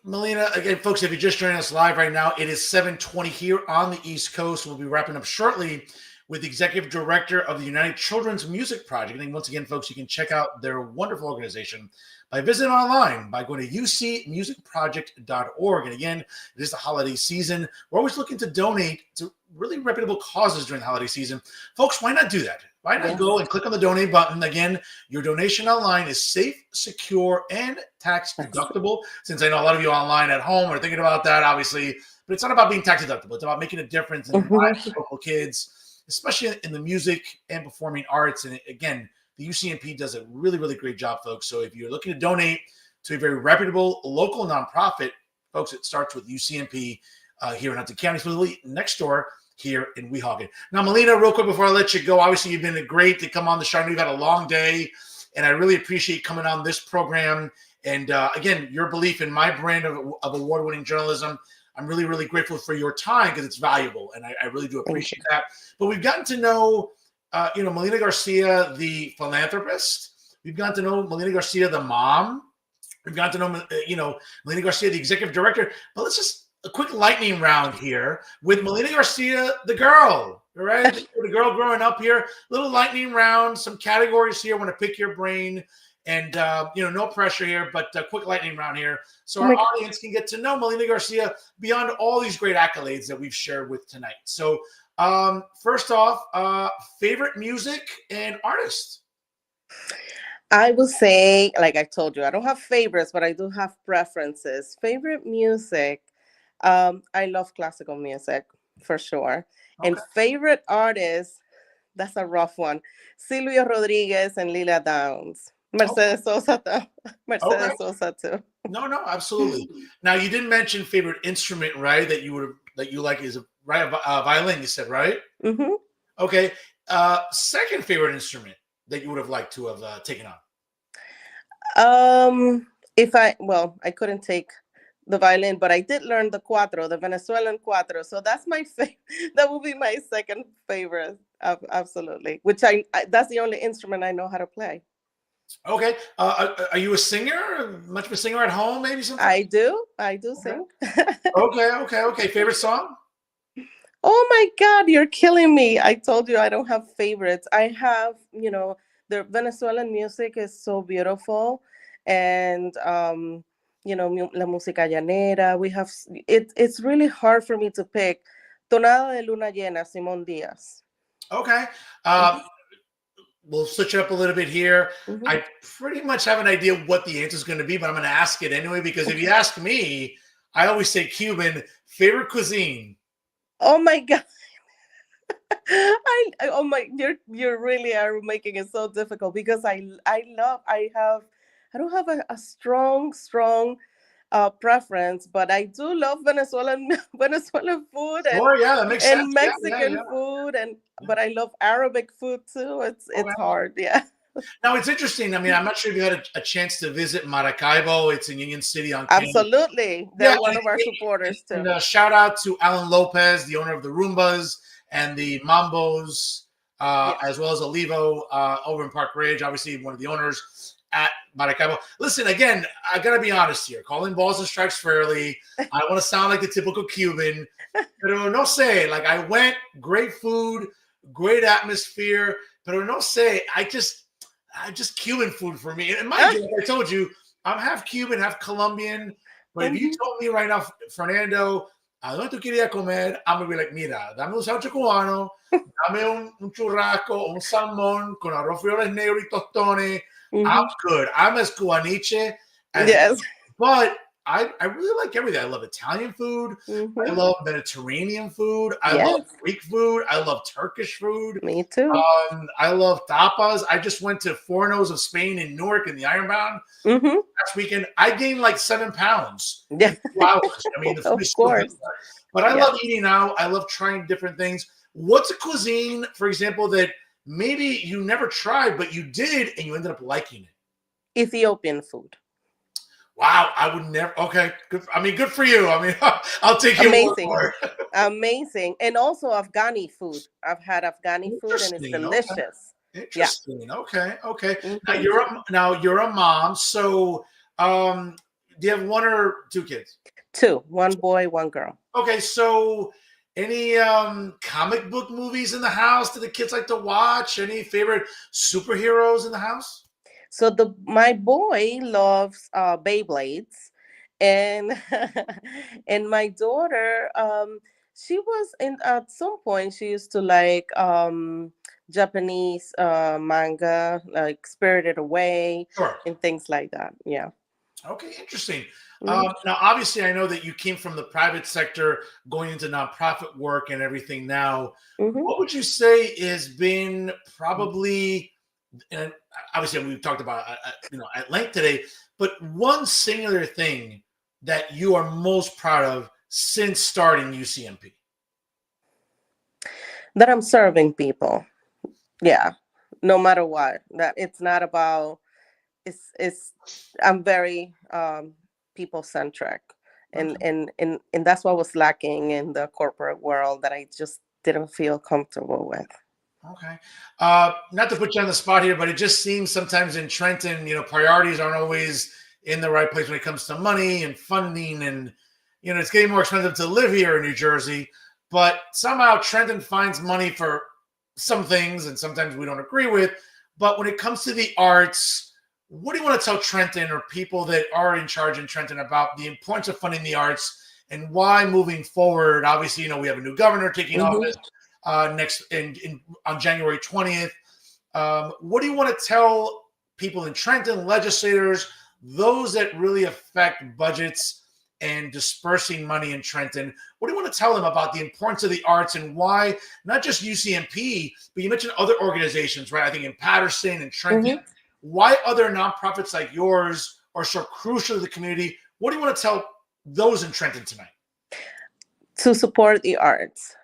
Melina, again, folks, if you're just joining us live right now, it is 7:20 here on the East Coast. We'll be wrapping up shortly with the executive director of the United Children's Music Project. And once again, folks, you can check out their wonderful organization by visiting online by going to ucmusicproject.org. And again, it is the holiday season. We're always looking to donate to really reputable causes during the holiday season. Folks, why not do that? Why not go and click on the donate button? Again, your donation online is safe, secure, and tax deductible. Since I know a lot of you online at home are thinking about that, obviously, but it's not about being tax deductible. It's about making a difference in the lives of local kids, especially in the music and performing arts. And again, the UCMP does a really, really great job, folks. So if you're looking to donate to a very reputable local nonprofit, folks, it starts with UCMP here in Hudson County, so next door here in Weehawken. Now, Melina, real quick before I let you go, obviously you've been great to come on the show. I know you've had a long day, and I really appreciate coming on this program. And again, your belief in my brand of award-winning journalism, I'm really, really grateful for your time because it's valuable, and I really do appreciate that. But we've gotten to know, Melina Garcia, the philanthropist. We've gotten to know Melina Garcia, the mom. We've gotten to know, Melina Garcia, the executive director. But let's just a quick lightning round here with Melina Garcia, the girl. All right, the girl growing up here. Little lightning round, some categories here. I want to pick your brain. And, no pressure here, but a quick lightning round here. So our audience can get to know Melina Garcia beyond all these great accolades that we've shared with tonight. So first off, favorite music and artist? I would say, like I told you, I don't have favorites, but I do have preferences. Favorite music, I love classical music for sure. Okay. And favorite artist, that's a rough one. Silvio Rodriguez and Lila Downs. Mercedes Sosa, Sosa too. No, absolutely. Now you didn't mention favorite instrument, right? That you like is a violin. You said, right? Mm-hmm. Okay. Second favorite instrument that you would have liked to have taken on. I couldn't take the violin, but I did learn the cuatro, the Venezuelan cuatro. So that's my favorite. That would be my second favorite. Absolutely. Which that's the only instrument I know how to play. Okay. Are you a singer? Much of a singer at home, maybe something? I do sing. Okay. Favorite song? Oh my God, you're killing me. I told you I don't have favorites. I have, the Venezuelan music is so beautiful. And, la música llanera. We have, it's really hard for me to pick. Tonada de Luna Llena, Simón Díaz. Okay. We'll switch it up a little bit here. Mm-hmm. I pretty much have an idea what the answer is going to be, but I'm going to ask it anyway, because if you ask me, I always say Cuban. Favorite cuisine? Oh my God. You really are making it so difficult because I don't have a strong preference, but I do love Venezuelan food and, that makes sense. Mexican food, but I love Arabic food too. It's hard, yeah. Now it's interesting. I mean, I'm not sure if you had a chance to visit Maracaibo. It's in Union City on Absolutely. They're one of our supporters too. And shout out to Alan Lopez, the owner of the Roombas and the Mambos, as well as Olivo over in Park Ridge, obviously one of the owners at Maracaibo. Listen, again, I got to be honest here. Calling balls and strikes fairly. I want to sound like the typical Cuban. Pero no sé, like I went, great food, great atmosphere. Pero no sé, I just Cuban food for me. And mind you, like I told you, I'm half Cuban, half Colombian. But if you told me right now, Fernando, ¿a dónde tú querías comer? I'm going to be like, mira, dame un sándwich cubano, dame un churrasco, un salmón con arroz frijoles negros y tostones. I'm good. I'm as cubaniche as but I really like everything. I love Italian food. I love Mediterranean food. I love Greek food. I love Turkish food. Me too. I love tapas. I just went to Fornos of Spain in Newark in the Ironbound last weekend. I gained like 7 pounds in 2 hours. I mean, the food is so good. But I love eating out. I love trying different things. What's a cuisine, for example, that maybe you never tried, but you did and you ended up liking it? Ethiopian food. Wow, I would never. Okay, good. I mean, good for you. I mean, I'll take you. Amazing, amazing, and also Afghani food. I've had Afghani food, and it's delicious. Interesting. Yeah. Okay. Now you're a mom. So, do you have 1 or 2 kids? 2. 1 boy, 1 girl. Okay, so Any comic book movies in the house that the kids like to watch? Any favorite superheroes in the house? So my boy loves Beyblades, and and my daughter, she was in at some point she used to like Japanese manga, like Spirited Away Sure. and things like that. Yeah. Okay, interesting. Hmm. Now, obviously, I know that you came from the private sector, going into nonprofit work and everything. Now, Hmm. what would you say has been probably, and obviously we've talked about at length today, but one singular thing that you are most proud of since starting UCMP? That I'm serving people. Yeah. No matter what. That it's not about it's I'm very people centric, and Okay. and that's what was lacking in the corporate world that I just didn't feel comfortable with. Okay. Not to put you on the spot here, but it just seems sometimes in Trenton, priorities aren't always in the right place when it comes to money and funding. And, it's getting more expensive to live here in New Jersey. But somehow Trenton finds money for some things, and sometimes we don't agree with. But when it comes to the arts, what do you want to tell Trenton or people that are in charge in Trenton about the importance of funding the arts and why moving forward? Obviously, we have a new governor taking Hmm. office next on January 20th. What do you want to tell people in Trenton, legislators, those that really affect budgets and dispersing money in Trenton? What do you want to tell them about the importance of the arts and why not just UCMP, but you mentioned other organizations, right? I think in Patterson and Trenton. Hmm. Why other nonprofits like yours are so crucial to the community? What do you want to tell those in Trenton tonight? To support the arts.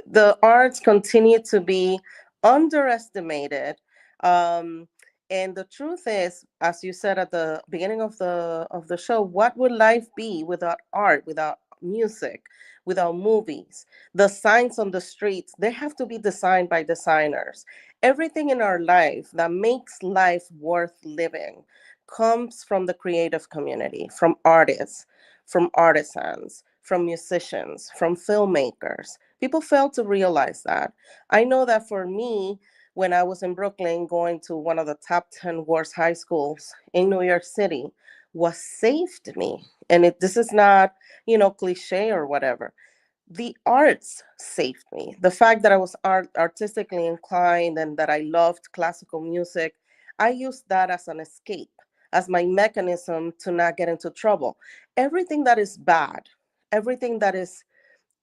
The arts continue to be underestimated. Um, and the truth is, as you said at the beginning of the show, what would life be without art, without music, without movies? The signs on the streets, they have to be designed by designers. Everything in our life that makes life worth living comes from the creative community, from artists, from artisans, from musicians, from filmmakers. People fail to realize that. I know that for me, when I was in Brooklyn, going to one of the top 10 worst high schools in New York City, what saved me, and this is not, cliche or whatever, the arts saved me. The fact that I was artistically inclined and that I loved classical music, I used that as an escape, as my mechanism to not get into trouble. Everything that is bad, everything that is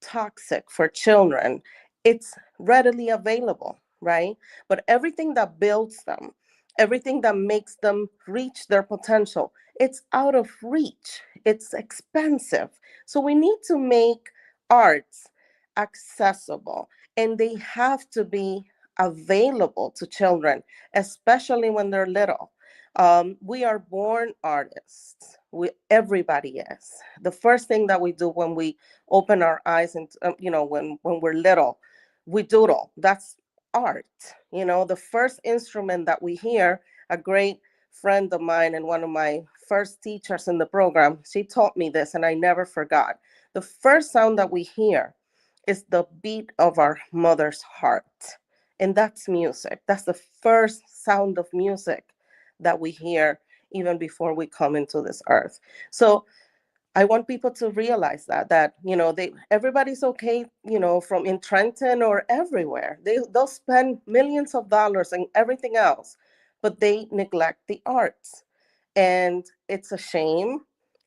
toxic for children, it's readily available, right? But everything that builds them, everything that makes them reach their potential, it's out of reach. It's expensive. So we need to make arts accessible, and they have to be available to children, especially when they're little. We are born artists. Everybody is. The first thing that we do when we open our eyes and when we're little, we doodle. That's art. The first instrument that we hear, a great friend of mine and one of my first teachers in the program, she taught me this and I never forgot. The first sound that we hear is the beat of our mother's heart, and that's music. That's the first sound of music that we hear even before we come into this earth. So I want people to realize that everybody's okay, from in Trenton or everywhere. They'll spend millions of dollars and everything else, but they neglect the arts. And it's a shame,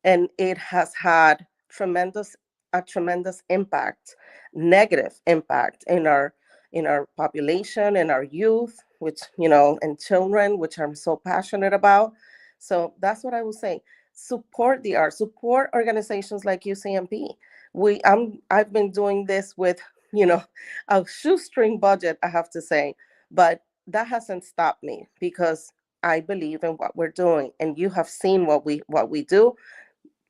and it has had a tremendous impact, negative impact in our population, in our youth, which and children, which I'm so passionate about. So that's what I will say. Support the arts, support organizations like UCMP. I've been doing this with a shoestring budget, I have to say, but that hasn't stopped me because I believe in what we're doing, and you have seen what we do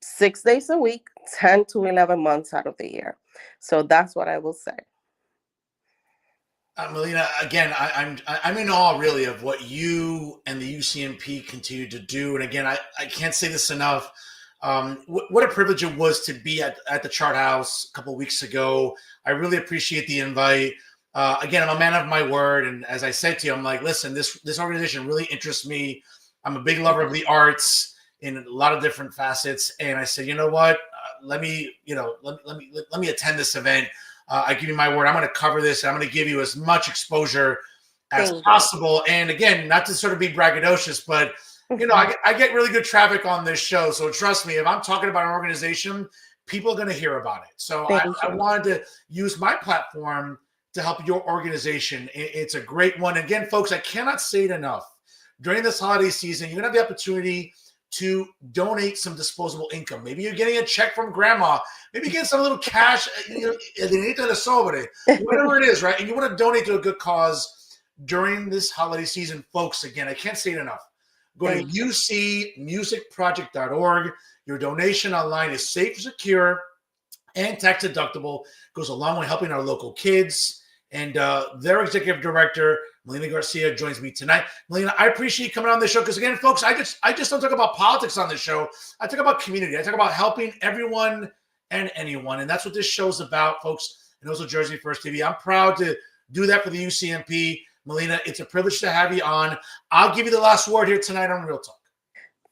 6 days a week, 10 to 11 months out of the year. So that's what I will say. Melina, again, I'm in awe really of what you and the UCMP continue to do. And again, I can't say this enough. What a privilege it was to be at the Chart House a couple of weeks ago. I really appreciate the invite. Again, I'm a man of my word, and as I said to you, I'm like, listen, this organization really interests me. I'm a big lover of the arts in a lot of different facets, and I said, you know what? Let me attend this event. I give you my word. I'm going to cover this. And I'm going to give you as much exposure as possible. And again, not to sort of be braggadocious, but I get really good traffic on this show. So trust me, if I'm talking about an organization, people are going to hear about it. So I wanted to use my platform to help your organization. It's a great one. Again, folks, I cannot say it enough. During this holiday season, you're going to have the opportunity to donate some disposable income. Maybe you're getting a check from grandma. Maybe you get some little cash, whatever it is, right? And you want to donate to a good cause during this holiday season. Folks, again, I can't say it enough. Go to ucmusicproject.org. Your donation online is safe, secure, and tax deductible. Goes a long way helping our local kids. And their executive director, Melina Garcia, joins me tonight. Melina, I appreciate you coming on the show because, again, folks, I just don't talk about politics on this show. I talk about community. I talk about helping everyone and anyone, and that's what this show's about, folks. And also Jersey First TV. I'm proud to do that for the UCMP. Melina, it's a privilege to have you on. I'll give you the last word here tonight on Real Talk.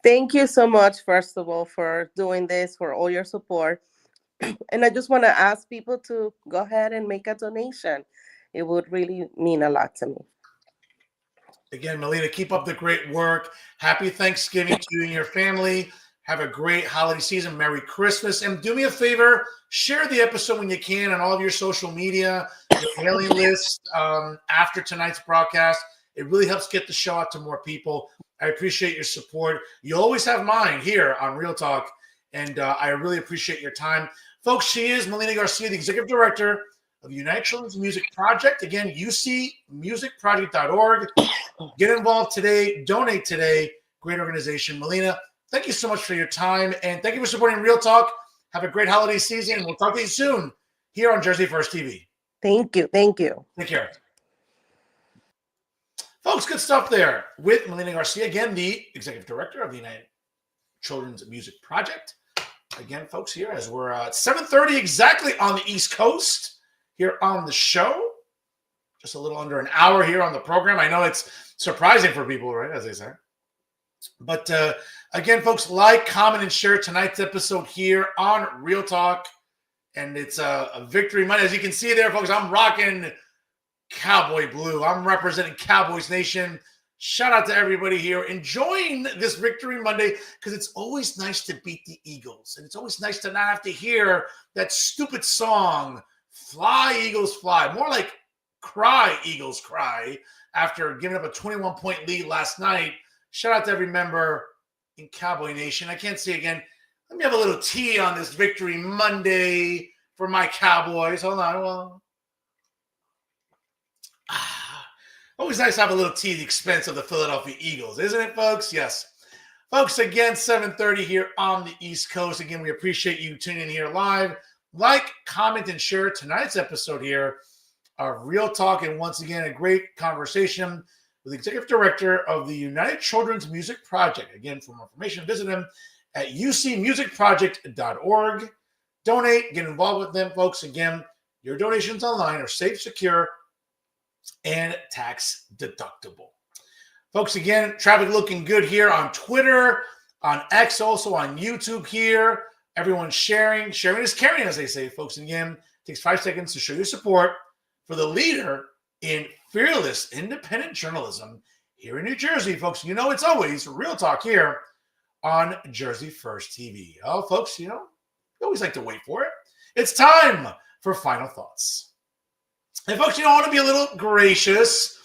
Thank you so much, first of all, for doing this, for all your support. And I just want to ask people to go ahead and make a donation. It would really mean a lot to me. Again, Melina, keep up the great work. Happy Thanksgiving to you and your family. Have a great holiday season. Merry Christmas. And do me a favor, share the episode when you can on all of your social media, your mailing list after tonight's broadcast. It really helps get the show out to more people. I appreciate your support. You always have mine here on Real Talk, and I really appreciate your time. Folks, she is Melina Garcia, the Executive Director of the United Children's Music Project. Again, ucmusicproject.org. Get involved today. Donate today. Great organization. Melina, thank you so much for your time, and thank you for supporting Real Talk. Have a great holiday season. We'll talk to you soon here on Jersey First TV. Thank you. Thank you. Take care. Folks, good stuff there with Melina Garcia, again, the Executive Director of the United Children's Music Project. Again, folks, here as we're at 7:30 exactly on the East Coast here on the show. Just a little under an hour here on the program. I know it's surprising for people, right, as they say. But again, folks, like, comment, and share tonight's episode here on Real Talk. And it's a victory Monday. As you can see there, folks, I'm rocking Cowboy Blue. I'm representing Cowboys Nation. Shout out to everybody here enjoying this Victory Monday, because it's always nice to beat the Eagles. And it's always nice to not have to hear that stupid song, Fly, Eagles, Fly. More like Cry, Eagles, Cry, after giving up a 21-point lead last night. Shout out to every member in Cowboy Nation. I can't say again. Let me have a little tea on this Victory Monday for my Cowboys. Hold on. Well, always nice to have a little tea at the expense of the Philadelphia Eagles, isn't it, folks? Yes. Folks, again, 7:30 here on the East Coast. Again, we appreciate you tuning in here live. Like, comment, and share tonight's episode here of Real Talk. And once again, a great conversation with the Executive Director of the United Children's Music Project. Again, for more information, visit them at ucmusicproject.org. Donate, get involved with them, folks. Again, your donations online are safe, secure, and tax deductible. Folks, again, traffic looking good here on Twitter, on X, also on YouTube here. Everyone's sharing. Sharing is caring, as they say, folks. And again, it takes 5 seconds to show your support for the leader in fearless independent journalism here in New Jersey, folks. You know, it's always Real Talk here on Jersey First TV. Oh, folks, you always like to wait for it. It's time for final thoughts. And folks, I want to be a little gracious.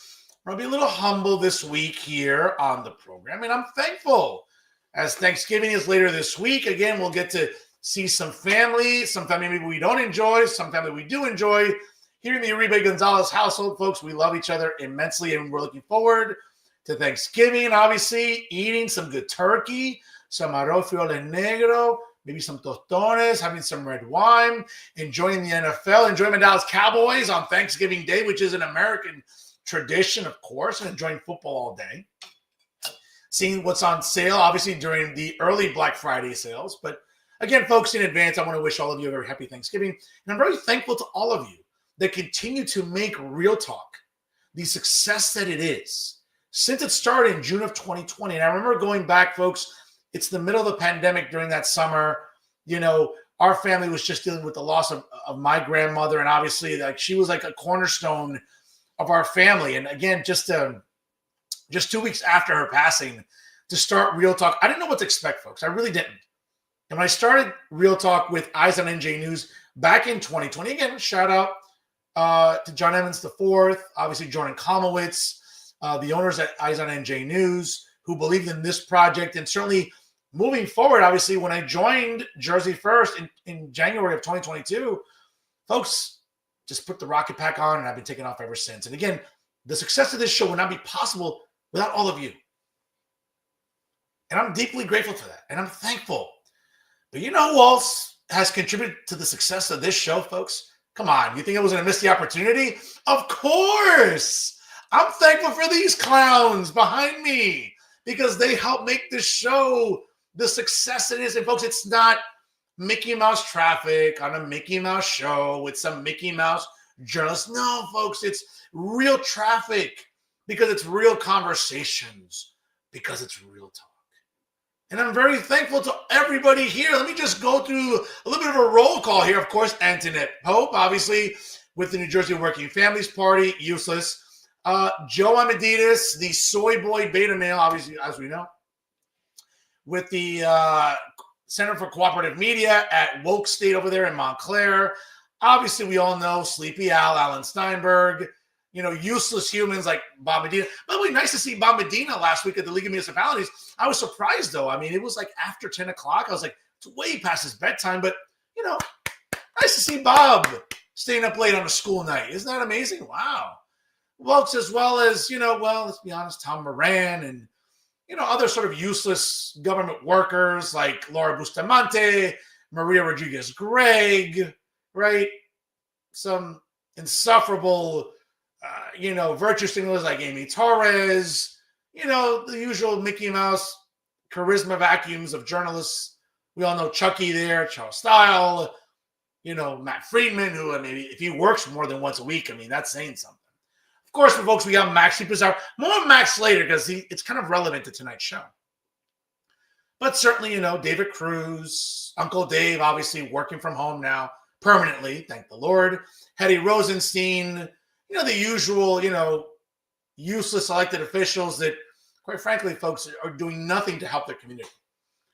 I want to be a little humble this week here on the program. And I'm thankful, as Thanksgiving is later this week. Again, we'll get to see some family maybe we don't enjoy, some family we do enjoy. Here in the Uribe-Gonzalez household, folks, we love each other immensely, and we're looking forward to Thanksgiving, obviously, eating some good turkey, some arroz frijoles negro, maybe some tostones, having some red wine, enjoying the NFL, enjoying my Dallas Cowboys on Thanksgiving Day, which is an American tradition, of course, and enjoying football all day. seeing what's on sale, obviously during the early Black Friday sales. But again, folks, in advance, I want to wish all of you a very happy Thanksgiving. And I'm very thankful to all of you that continue to make Real Talk the success that it is since it started in June of 2020. And I remember going back, folks, it's the middle of the pandemic during that summer. Our family was just dealing with the loss of my grandmother. And obviously, like, she was like a cornerstone of our family. And again, just 2 weeks after her passing, to start Real Talk, I didn't know what to expect, folks. I really didn't. And when I started Real Talk with Eyes on NJ News back in 2020, again, shout out to John Evans IV, obviously Jordan Komowitz, the owners at Eyes on NJ News, who believed in this project. And certainly moving forward, obviously, when I joined Jersey First in January of 2022, folks just put the rocket pack on, and I've been taking off ever since. And again, the success of this show would not be possible without all of you. And I'm deeply grateful for that. And I'm thankful. But you know who else has contributed to the success of this show, folks? Come on. You think I was going to miss the opportunity? Of course. I'm thankful for these clowns behind me because they help make this show the success it is. And folks, it's not Mickey Mouse traffic on a Mickey Mouse show with some Mickey Mouse journalists. No, folks, it's real traffic because it's real conversations, because it's real talk. And I'm very thankful to everybody here. Let me just go through a little bit of a roll call here. Of course, Antoinette Pope, obviously, with the New Jersey Working Families Party, useless. Joe Amaditis, the soy boy beta male, obviously, as we know, with the Center for Cooperative Media at Woke State over there in Montclair. Obviously, we all know Sleepy Al, Alan Steinberg, useless humans like Bob Medina. By the way, nice to see Bob Medina last week at the League of Municipalities. I was surprised, though. I mean, it was like after 10 o'clock. I was like, it's way past his bedtime. But, nice to see Bob staying up late on a school night. Isn't that amazing? Wow. Folks, as well as, let's be honest, Tom Moran and, other sort of useless government workers like Laura Bustamante, Maria Rodriguez-Gregg, right? Some insufferable, virtue signalers like Amy Torres, the usual Mickey Mouse charisma vacuums of journalists. We all know Chucky there, Charles Style, Matt Friedman, who, if he works more than once a week, that's saying something. Of course, for folks, we got Max Pizarro. More on Max later because it's kind of relevant to tonight's show. But certainly, David Cruz, Uncle Dave, obviously working from home now permanently, thank the Lord. Hetty Rosenstein, the usual, useless elected officials that, quite frankly, folks, are doing nothing to help their community.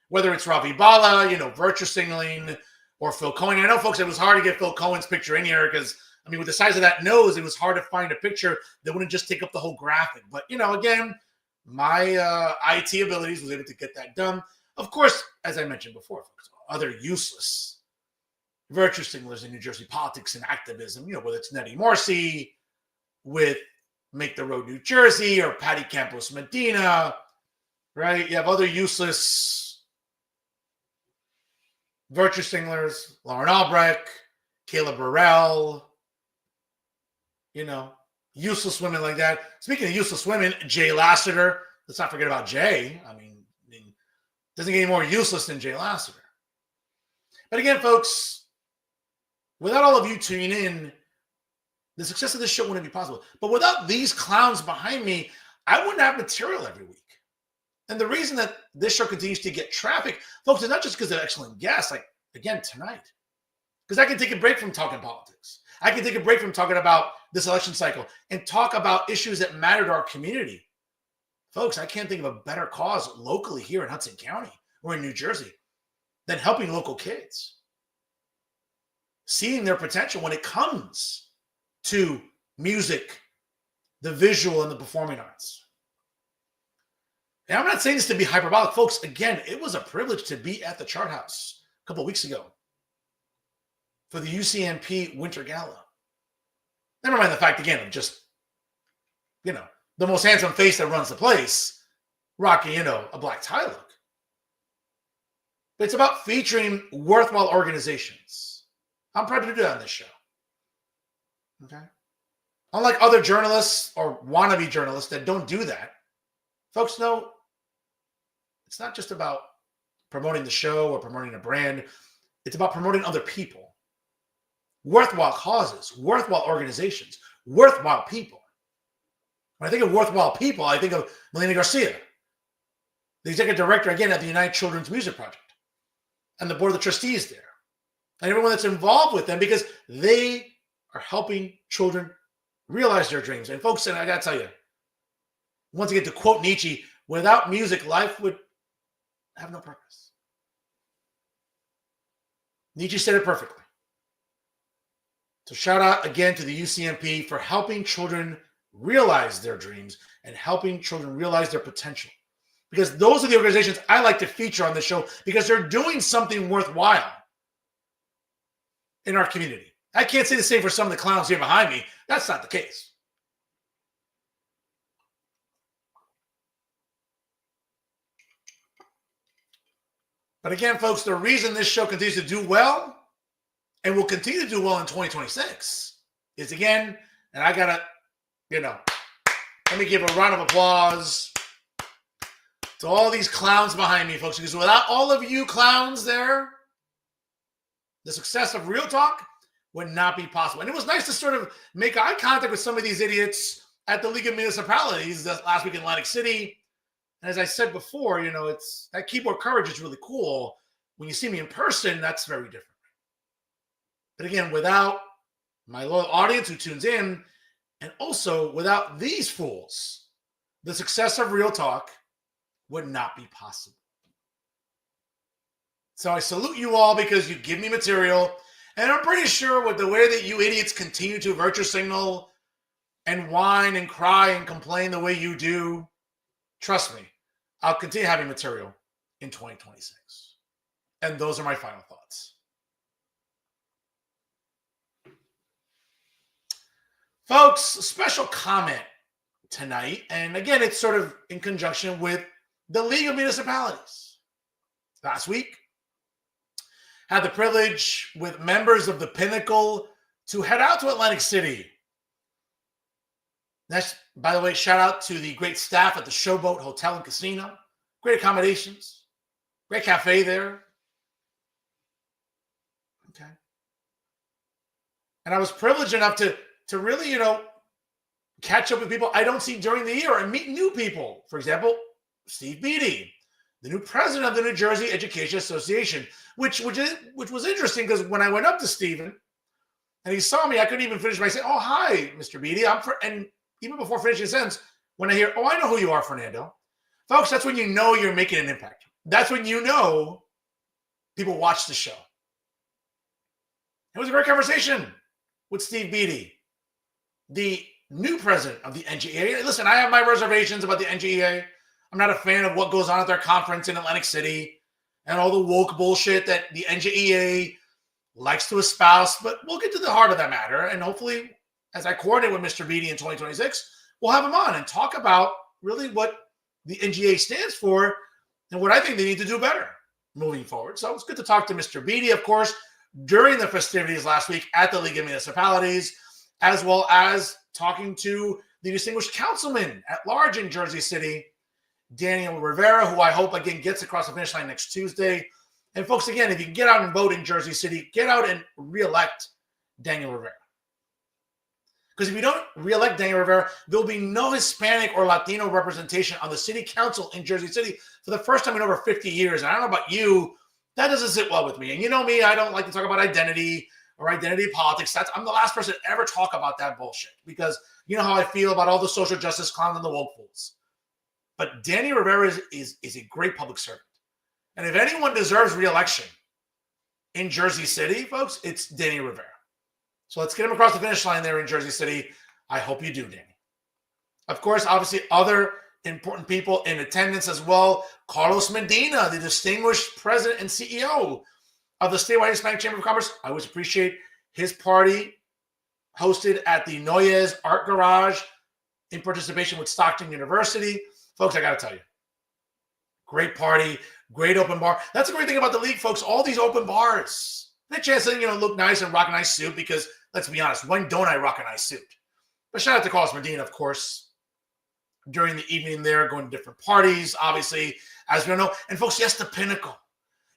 Whether it's Ravi Bala, virtue signaling, or Phil Cohen. I know, folks, it was hard to get Phil Cohen's picture in here because, with the size of that nose, it was hard to find a picture that wouldn't just take up the whole graphic. But, again, my IT abilities was able to get that done. Of course, as I mentioned before, folks, other useless virtue signalers in New Jersey politics and activism, whether it's Nettie Morsi with Make the Road New Jersey or Patty Campos Medina, right? You have other useless virtue signalers, Lauren Albrecht, Caleb Burrell, useless women like that. Speaking of useless women, Jay Lassiter. Let's not forget about Jay. Doesn't get any more useless than Jay Lassiter. But again, folks, without all of you tuning in, the success of this show wouldn't be possible. But without these clowns behind me, I wouldn't have material every week. And the reason that this show continues to get traffic, folks, is not just because they're excellent guests, like, again, tonight. Because I can take a break from talking politics. I can take a break from talking about this election cycle and talk about issues that matter to our community. Folks, I can't think of a better cause locally here in Hudson County or in New Jersey than helping local kids. Seeing their potential when it comes to music, the visual, and the performing arts. And I'm not saying this to be hyperbolic. Folks, again, it was a privilege to be at the Chart House a couple of weeks ago for the UCMP Winter Gala. Never mind the fact, again, of just, the most handsome face that runs the place, rocking, a black tie look. But it's about featuring worthwhile organizations. I'm proud to do that on this show. Okay? Unlike other journalists or wannabe journalists that don't do that, folks know It's not just about promoting the show or promoting a brand. It's about promoting other people, worthwhile causes, worthwhile organizations, worthwhile people. When I think of worthwhile people, I think of Melina Garcia, the executive director, again, at the United Children's Music Project, and the board of the trustees there, and everyone that's involved with them, because they are helping children realize their dreams. And folks, and I got to tell you, once again, to quote Nietzsche, without music, life would have no purpose. Nietzsche said it perfectly. So shout out again to the UCMP for helping children realize their dreams and helping children realize their potential. Because those are the organizations I like to feature on the show, because they're doing something worthwhile in our community. I can't say the same for some of the clowns here behind me. That's not the case. But again, folks, the reason this show continues to do well and will continue to do well in 2026 is, again, and I got to, let me give a round of applause to all these clowns behind me, folks, because without all of you clowns there, the success of Real Talk would not be possible. And it was nice to sort of make eye contact with some of these idiots at the League of Municipalities last week in Atlantic City. And as I said before, it's that keyboard coverage is really cool. When you see me in person, that's very different. But again, without my loyal audience who tunes in, and also without these fools, the success of Real Talk would not be possible. So I salute you all because you give me material. And I'm pretty sure with the way that you idiots continue to virtue signal and whine and cry and complain the way you do, trust me, I'll continue having material in 2026. And those are my final thoughts. Folks, special comment tonight. And again, it's sort of in conjunction with the League of Municipalities. Last week, had the privilege with members of the Pinnacle to head out to Atlantic City. That's, by the way, shout out to the great staff at the Showboat Hotel and Casino. Great accommodations. Great cafe there. Okay. and I was privileged enough to really, catch up with people I don't see during the year and meet new people. For example, Steve Beatty, the new president of the New Jersey Education Association, which was interesting because when I went up to Steven and he saw me, I couldn't even finish my saying, "Oh, hi, Mr. Beatty." And even before finishing the sentence, when I hear, "Oh, I know who you are, Fernando," folks, that's when you know you're making an impact. That's when you know people watch the show. It was a great conversation with Steve Beatty, the new president of the NGEA. Listen, I have my reservations about the NGEA. I'm not a fan of what goes on at their conference in Atlantic City and all the woke bullshit that the NGEA likes to espouse, but we'll get to the heart of that matter. And hopefully, as I coordinate with Mr. Beatty in 2026, we'll have him on and talk about really what the NGEA stands for and what I think they need to do better moving forward. So it's good to talk to Mr. Beatty, of course, during the festivities last week at the League of Municipalities, as well as talking to the distinguished councilman at large in Jersey City, Daniel Rivera, who I hope, again, gets across the finish line next Tuesday. And folks, again, if you can get out and vote in Jersey City, get out and reelect Daniel Rivera. Because if you don't reelect Daniel Rivera, there'll be no Hispanic or Latino representation on the city council in Jersey City for the first time in over 50 years. And I don't know about you, that doesn't sit well with me. And you know me, I don't like to talk about identity or identity politics. I'm the last person to ever talk about that bullshit because you know how I feel about all the social justice clowns and the woke fools. But Danny Rivera is a great public servant. And if anyone deserves re-election in Jersey City, folks, it's Danny Rivera. So let's get him across the finish line there in Jersey City. I hope you do, Danny. Of course, obviously, other important people in attendance as well. Carlos Medina, the distinguished president and CEO of the Statewide Hispanic Chamber of Commerce. I always appreciate his party hosted at the Noyes Art Garage in participation with Stockton University. Folks, I got to tell you, great party, great open bar. That's a great thing about the league, folks. All these open bars. And a chance to, look nice and rock a nice suit because, let's be honest, when don't I rock a nice suit? But shout out to Carlos Medina, of course, during the evening there, going to different parties. Obviously, as we know. And folks, yes, the Pinnacle.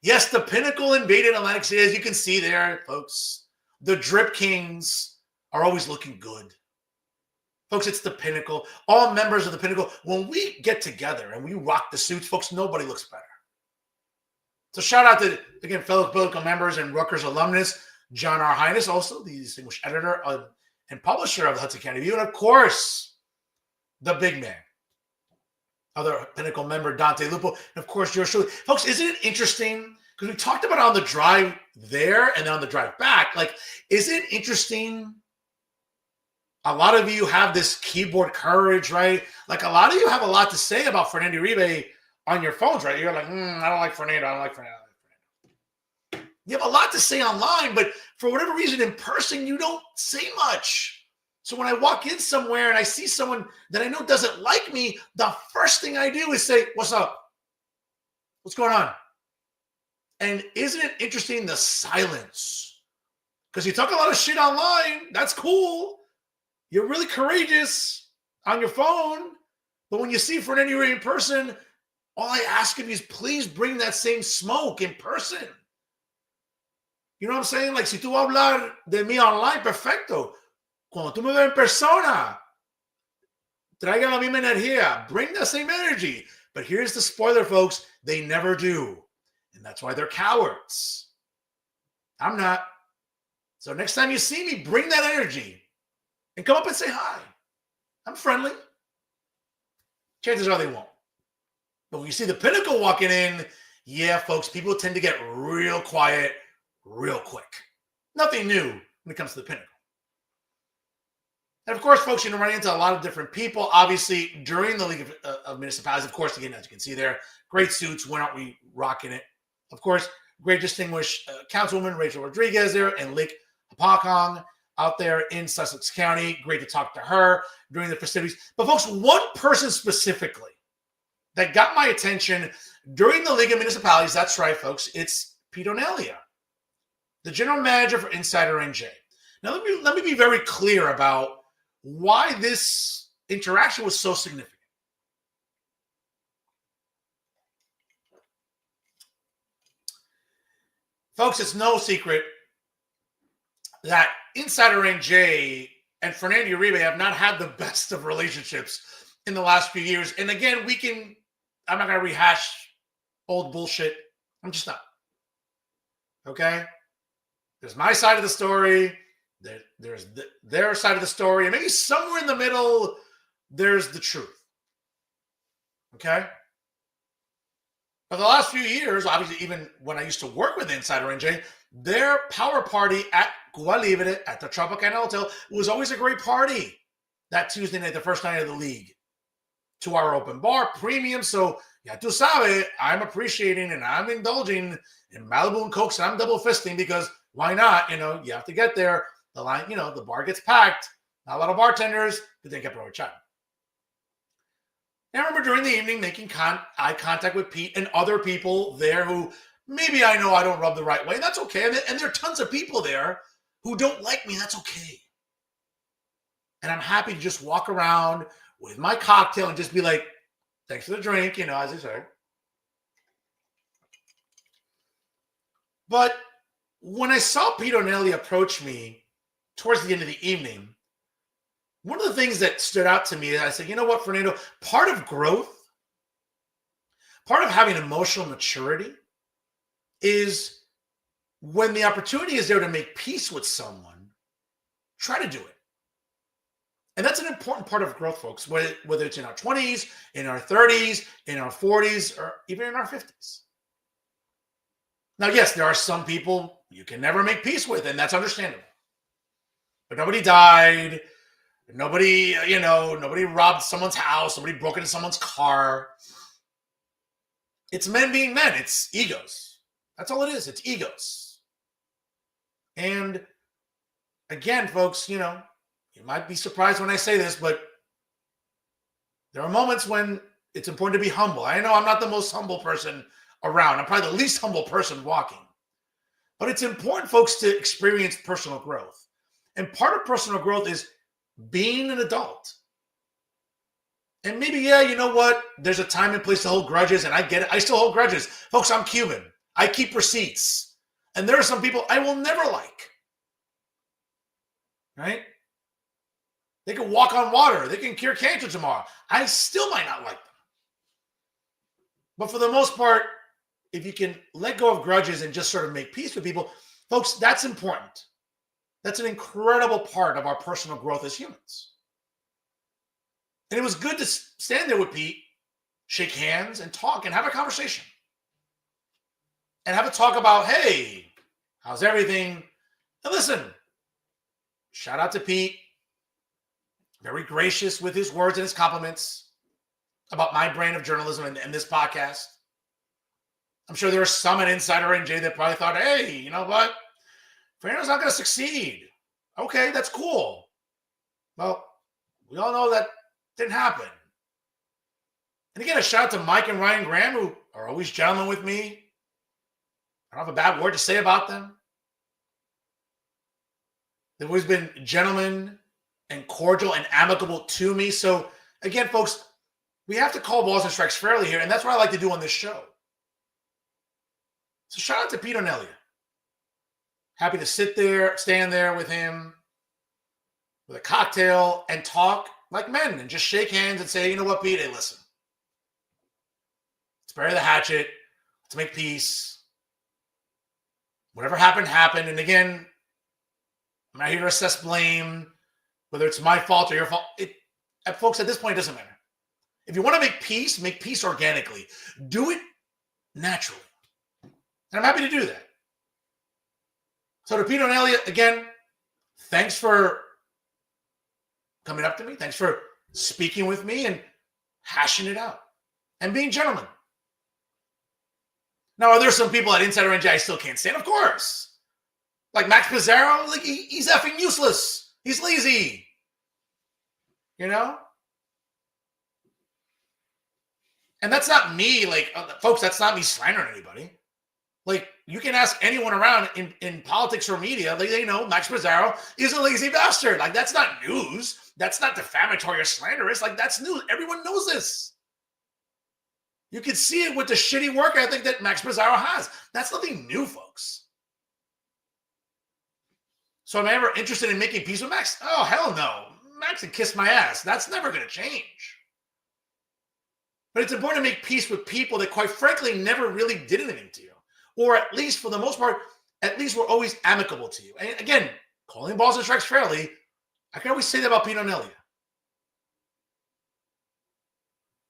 Yes, the Pinnacle invaded Atlantic City. As you can see there, folks, the Drip Kings are always looking good. Folks, it's the Pinnacle. All members of the Pinnacle, when we get together and we rock the suits, folks, nobody looks better. So shout out to, again, fellow political members and Rutgers alumnus, John R. Highness, also the distinguished editor and publisher of the Hudson County View, and of course, the big man, other Pinnacle member, Dante Lupo, and of course, yours truly. Folks, isn't it interesting? Because we talked about on the drive there and on the drive back, like, isn't it interesting? A lot of you have this keyboard courage, right? Like, a lot of you have a lot to say about Fernando Uribe on your phones, right? You're like, I don't like Fernando. I don't like Fernando. You have a lot to say online, but for whatever reason, in person, you don't say much. So when I walk in somewhere and I see someone that I know doesn't like me, the first thing I do is say, what's up? What's going on? And isn't it interesting, the silence? Because you talk a lot of shit online. That's cool. You're really courageous on your phone. But when you see Fernando Uribe in person, all I ask of you is please bring that same smoke in person. You know what I'm saying? Like, si tú vas a hablar de mí online, perfecto. Cuando tú me ves en persona, traiga la misma energía. Bring the same energy. But here's the spoiler, folks. They never do. And that's why they're cowards. I'm not. So next time you see me, bring that energy. And come up and say hi. I'm friendly. Chances are they won't. But when you see the Pinnacle walking in, yeah, folks, people tend to get real quiet real quick. Nothing new when it comes to the Pinnacle. And of course, folks, you're going to run into a lot of different people. Obviously, during the League of Municipalities, of course, again, as you can see there, great suits. When aren't we rocking it? Of course, great distinguished Councilwoman Rachel Rodriguez there and Lake Hapakong out there in Sussex County. Great to talk to her during the festivities. But folks, one person specifically that got my attention during the League of Municipalities, that's right, folks, it's Pete O'Nelia, the general manager for Insider NJ. Now, let me be very clear about why this interaction was so significant. Folks, it's no secret that Insider NJ and Fernando Uribe have not had the best of relationships in the last few years. And again, I'm not going to rehash old bullshit. I'm just not. Okay? There's my side of the story. There's their side of the story. And maybe somewhere in the middle, there's the truth. Okay? For the last few years, obviously, even when I used to work with Insider NJ, their power party at Cuba Libre at the Tropicana Hotel was always a great party that Tuesday night, the first night of the league. 2-hour open bar, premium. So, ya tú sabes, I'm appreciating and I'm indulging in Malibu and Cokes, and I'm double fisting because why not? You know, you have to get there. The line, the bar gets packed. Not a lot of bartenders, but they kept over chatting. And I remember during the evening making eye contact with Pete and other people there who maybe I know I don't rub the right way. And that's okay. And there are tons of people there who don't like me. That's okay. And I'm happy to just walk around with my cocktail and just be like, thanks for the drink, as I say. But when I saw Pete O'Neilly approach me towards the end of the evening, one of the things that stood out to me is I said, you know what, Fernando, part of growth, part of having emotional maturity is when the opportunity is there to make peace with someone, try to do it. And that's an important part of growth, folks, whether it's in our 20s, in our 30s, in our 40s, or even in our 50s. Now, yes, there are some people you can never make peace with, and that's understandable. But nobody died. Nobody robbed someone's house. Nobody broke into someone's car. It's men being men. It's egos. That's all it is. It's egos. And again, folks, you might be surprised when I say this, but there are moments when it's important to be humble. I know I'm not the most humble person around. I'm probably the least humble person walking. But it's important, folks, to experience personal growth. And part of personal growth is being an adult And maybe, yeah, you know what? There's a time and place to hold grudges, and I get it. I still hold grudges. Folks, I'm Cuban. I keep receipts. And there are some people I will never like. Right? They can walk on water. They can cure cancer tomorrow. I still might not like them. But for the most part, if you can let go of grudges and just sort of make peace with people, folks, that's important. That's an incredible part of our personal growth as humans. And it was good to stand there with Pete, shake hands, and talk and have a conversation. And have a talk about, hey, how's everything? And listen, shout out to Pete. Very gracious with his words and his compliments about my brand of journalism and this podcast. I'm sure there are some at Insider NJ that probably thought, hey, you know what? Fernando's not going to succeed. Okay, that's cool. Well, we all know that didn't happen. And again, a shout out to Mike and Ryan Graham, who are always gentlemen with me. I don't have a bad word to say about them. They've always been gentlemen and cordial and amicable to me. So again, folks, we have to call balls and strikes fairly here, and that's what I like to do on this show. So shout out to Pete O'Nelia. Happy to stand there with him with a cocktail and talk like men and just shake hands and say, you know what, Pete, hey, listen. Let's bury the hatchet. Let's make peace. Whatever happened, happened. And again, I'm not here to assess blame, whether it's my fault or your fault. Folks, at this point, it doesn't matter. If you want to make peace organically. Do it naturally. And I'm happy to do that. So to Pete O'Nelia, again, thanks for coming up to me. Thanks for speaking with me and hashing it out and being gentlemen. Now, are there some people at Insider NJ I still can't stand? Of course. Like Max Pizarro, like he's effing useless. He's lazy. You know? And that's not me, folks, that's not me slandering anybody. Like, you can ask anyone around in politics or media, they know Max Pizarro is a lazy bastard. Like, that's not news. That's not defamatory or slanderous. Like, that's news. Everyone knows this. You can see it with the shitty work ethic that Max Pizarro has. That's nothing new, folks. So am I ever interested in making peace with Max? Oh, hell no. Max can kiss my ass. That's never going to change. But it's important to make peace with people that, quite frankly, never really did anything to you. Or at least, for the most part, at least we're always amicable to you. And again, calling balls and strikes fairly, I can always say that about Pete O'Nelia.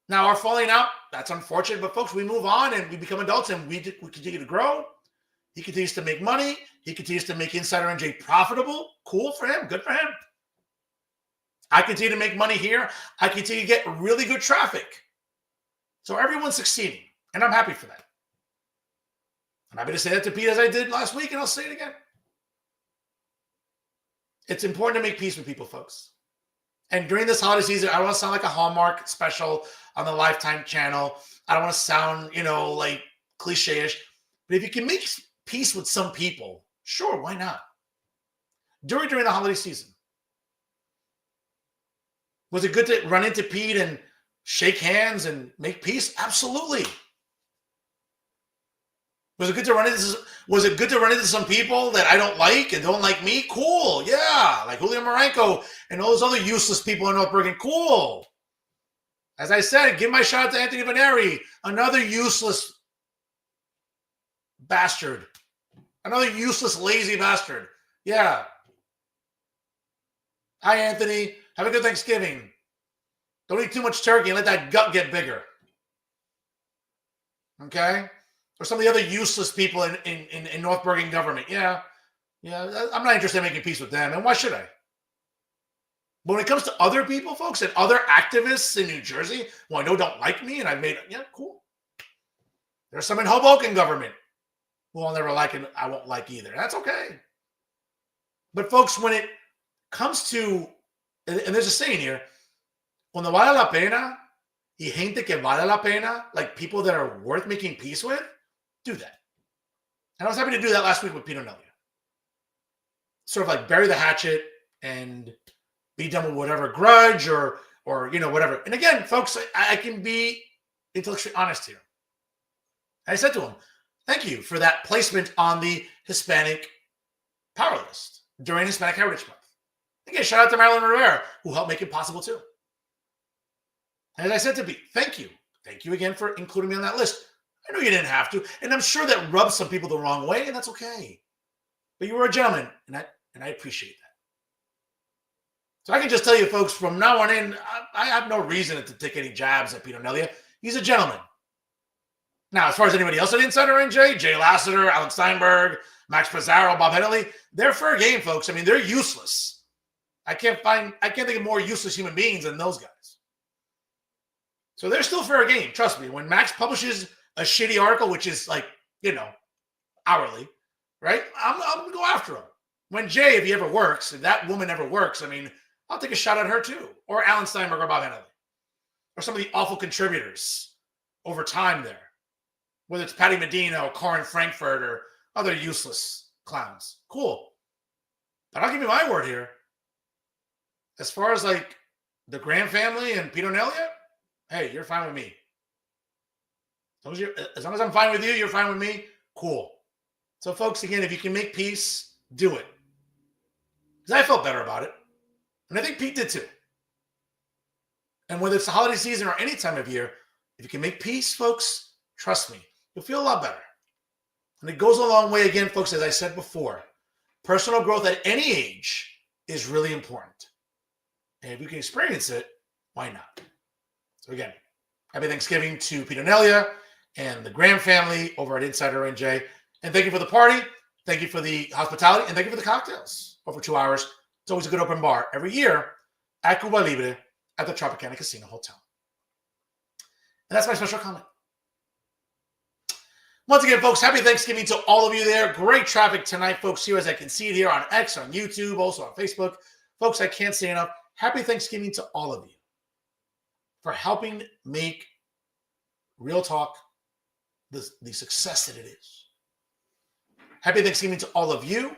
Now, our falling out, that's unfortunate. But, folks, we move on and we become adults and we continue to grow. He continues to make money. He continues to make Insider NJ profitable. Cool for him. Good for him. I continue to make money here. I continue to get really good traffic. So everyone's succeeding, and I'm happy for that. I'm happy to say that to Pete as I did last week, and I'll say it again. It's important to make peace with people, folks. And during this holiday season, I don't want to sound like a Hallmark special on the Lifetime channel. I don't want to sound, like cliche-ish. But if you can make peace with some people, sure, why not? During the holiday season. Was it good to run into Pete and shake hands and make peace? Absolutely. Was it good to run into some people that I don't like and don't like me? Cool. Yeah. Like Julio Marenko and all those other useless people in North Bergen. Cool. As I said, give my shout out to Anthony Veneri, another useless bastard. Another useless, lazy bastard. Yeah. Hi, Anthony. Have a good Thanksgiving. Don't eat too much turkey and let that gut get bigger. Okay? Or some of the other useless people in North Bergen government. Yeah. I'm not interested in making peace with them. And why should I? But when it comes to other people, folks, and other activists in New Jersey who I know don't like me, and I've made, cool. There's some in Hoboken government who I'll never like and I won't like either. That's okay. But folks, when it comes to, and there's a saying here, cuando vale la pena, y gente que vale la pena, like people that are worth making peace with, do that. And I was happy to do that last week with Pete O'Nelia. Sort of like bury the hatchet and be done with whatever grudge or or, whatever. And again, folks, I can be intellectually honest here. I said to him, thank you for that placement on the Hispanic power list during Hispanic Heritage Month. Again, shout out to Marilyn Rivera, who helped make it possible too. And as I said to Pete, thank you. Thank you again for including me on that list. I know you didn't have to, and I'm sure that rubs some people the wrong way, and that's okay. But you were a gentleman, and I appreciate that. So I can just tell you, folks, from now on in, I have no reason to take any jabs at Pete O'Nelia. He's a gentleman. Now, as far as anybody else at Insider NJ, Jay Lassiter, Alan Steinberg, Max Pizarro, Bob Henley, they're fair game, folks. I mean, they're useless. I can't think of more useless human beings than those guys. So they're still fair game. Trust me. When Max publishes a shitty article, which is like, hourly, right? I'm going to go after him. When Jay, if he ever works, if that woman ever works, I mean, I'll take a shot at her too. Or Alan Steinberg or Bob Henley. Or some of the awful contributors over time there. Whether it's Patty Medina or Corin Frankfurt or other useless clowns. Cool. But I'll give you my word here. As far as like the Graham family and Pete O'Nelia, hey, you're fine with me. As long as I'm fine with you, you're fine with me. Cool. So, folks, again, if you can make peace, do it. Because I felt better about it. And I think Pete did too. And whether it's the holiday season or any time of year, if you can make peace, folks, trust me, you'll feel a lot better. And it goes a long way, again, folks, as I said before. Personal growth at any age is really important. And if you can experience it, why not? So again, happy Thanksgiving to Pete O'Nelia and the Graham family over at Insider NJ. And thank you for the party. Thank you for the hospitality. And thank you for the cocktails over 2 hours. It's always a good open bar every year at Cuba Libre at the Tropicana Casino Hotel. And that's my special comment. Once again, folks, happy Thanksgiving to all of you there. Great traffic tonight, folks, here as I can see it here on X, on YouTube, also on Facebook. Folks, I can't say enough. Happy Thanksgiving to all of you for helping make Real Talk the success that it is. Happy Thanksgiving to all of you.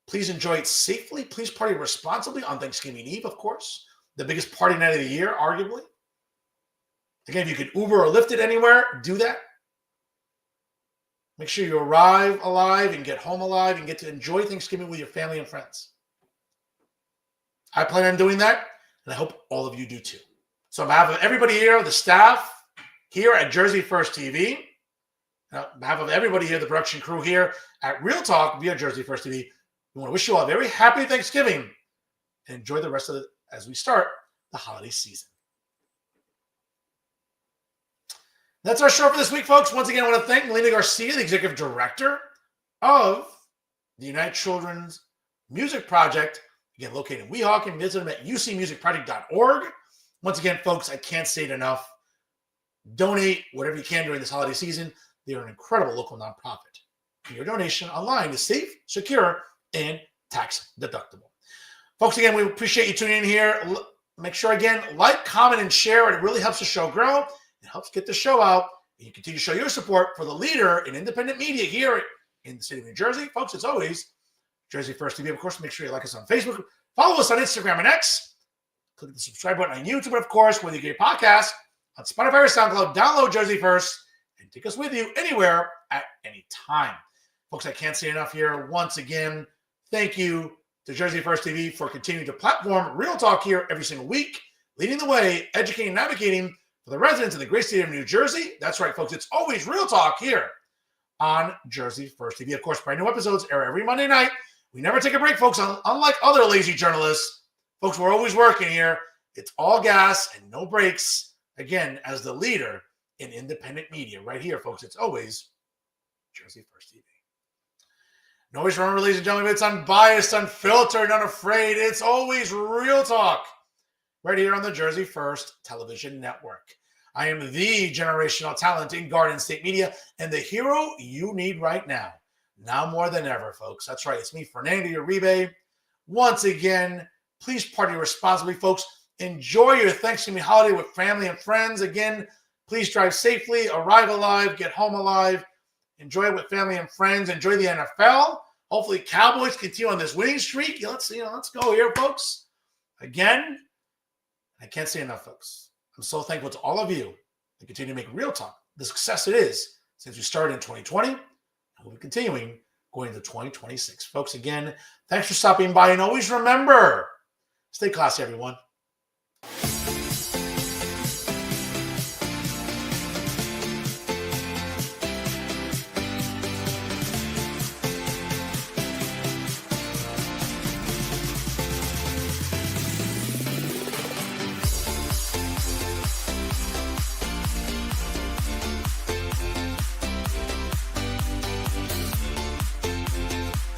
Please enjoy it safely. Please party responsibly on Thanksgiving Eve, of course. The biggest party night of the year, arguably. Again, if you can Uber or Lyft it anywhere, do that. Make sure you arrive alive and get home alive and get to enjoy Thanksgiving with your family and friends. I plan on doing that, and I hope all of you do too. So on behalf of everybody here, the staff here at Jersey First TV, on behalf of everybody here, the production crew here at Real Talk via Jersey First TV, we want to wish you all a very happy Thanksgiving and enjoy the rest of it as we start the holiday season. That's our show for this week, folks. Once again, I want to thank Melina Garcia, the executive director of the United Children's Music Project. Again, located in Weehawken. Visit them at ucmusicproject.org. Once again, folks, I can't say it enough. Donate whatever you can during this holiday season. They are an incredible local nonprofit. And your donation online is safe, secure, and tax deductible. Folks, again, we appreciate you tuning in here. Make sure, again, like, comment, and share. It really helps the show grow. It helps get the show out. And you continue to show your support for the leader in independent media here in the city of New Jersey. Folks, it's always Jersey First TV. Of course, make sure you like us on Facebook. Follow us on Instagram and X. Click the subscribe button on YouTube. And, of course, whether you get your podcast on Spotify or SoundCloud, download Jersey First and take us with you anywhere at any time. Folks, I can't say enough here. Once again, thank you to Jersey First TV for continuing to platform Real Talk here every single week, leading the way, educating, and advocating for the residents of the great state of New Jersey. That's right, folks. It's always Real Talk here on Jersey First TV. Of course, brand new episodes air every Monday night. We never take a break, folks. Unlike other lazy journalists, folks, we're always working here. It's all gas and no breaks. Again, as the leader in independent media right here, folks, it's always Jersey First TV. And always remember, ladies and gentlemen, it's unbiased, unfiltered, unafraid. It's always Real Talk right here on the Jersey First Television Network. I am the generational talent in Garden State Media and the hero you need right now. Now more than ever, folks. That's right. It's me, Fernando Uribe. Once again, please party responsibly, folks. Enjoy your Thanksgiving holiday with family and friends. Again, please drive safely, arrive alive, get home alive. Enjoy it with family and friends. Enjoy the NFL. Hopefully, Cowboys continue on this winning streak. Let's go here, folks. Again, I can't say enough, folks. I'm so thankful to all of you that continue to make Real Talk the success it is since we started in 2020. And we'll be continuing going into 2026. Folks, again, thanks for stopping by. And always remember, stay classy, everyone.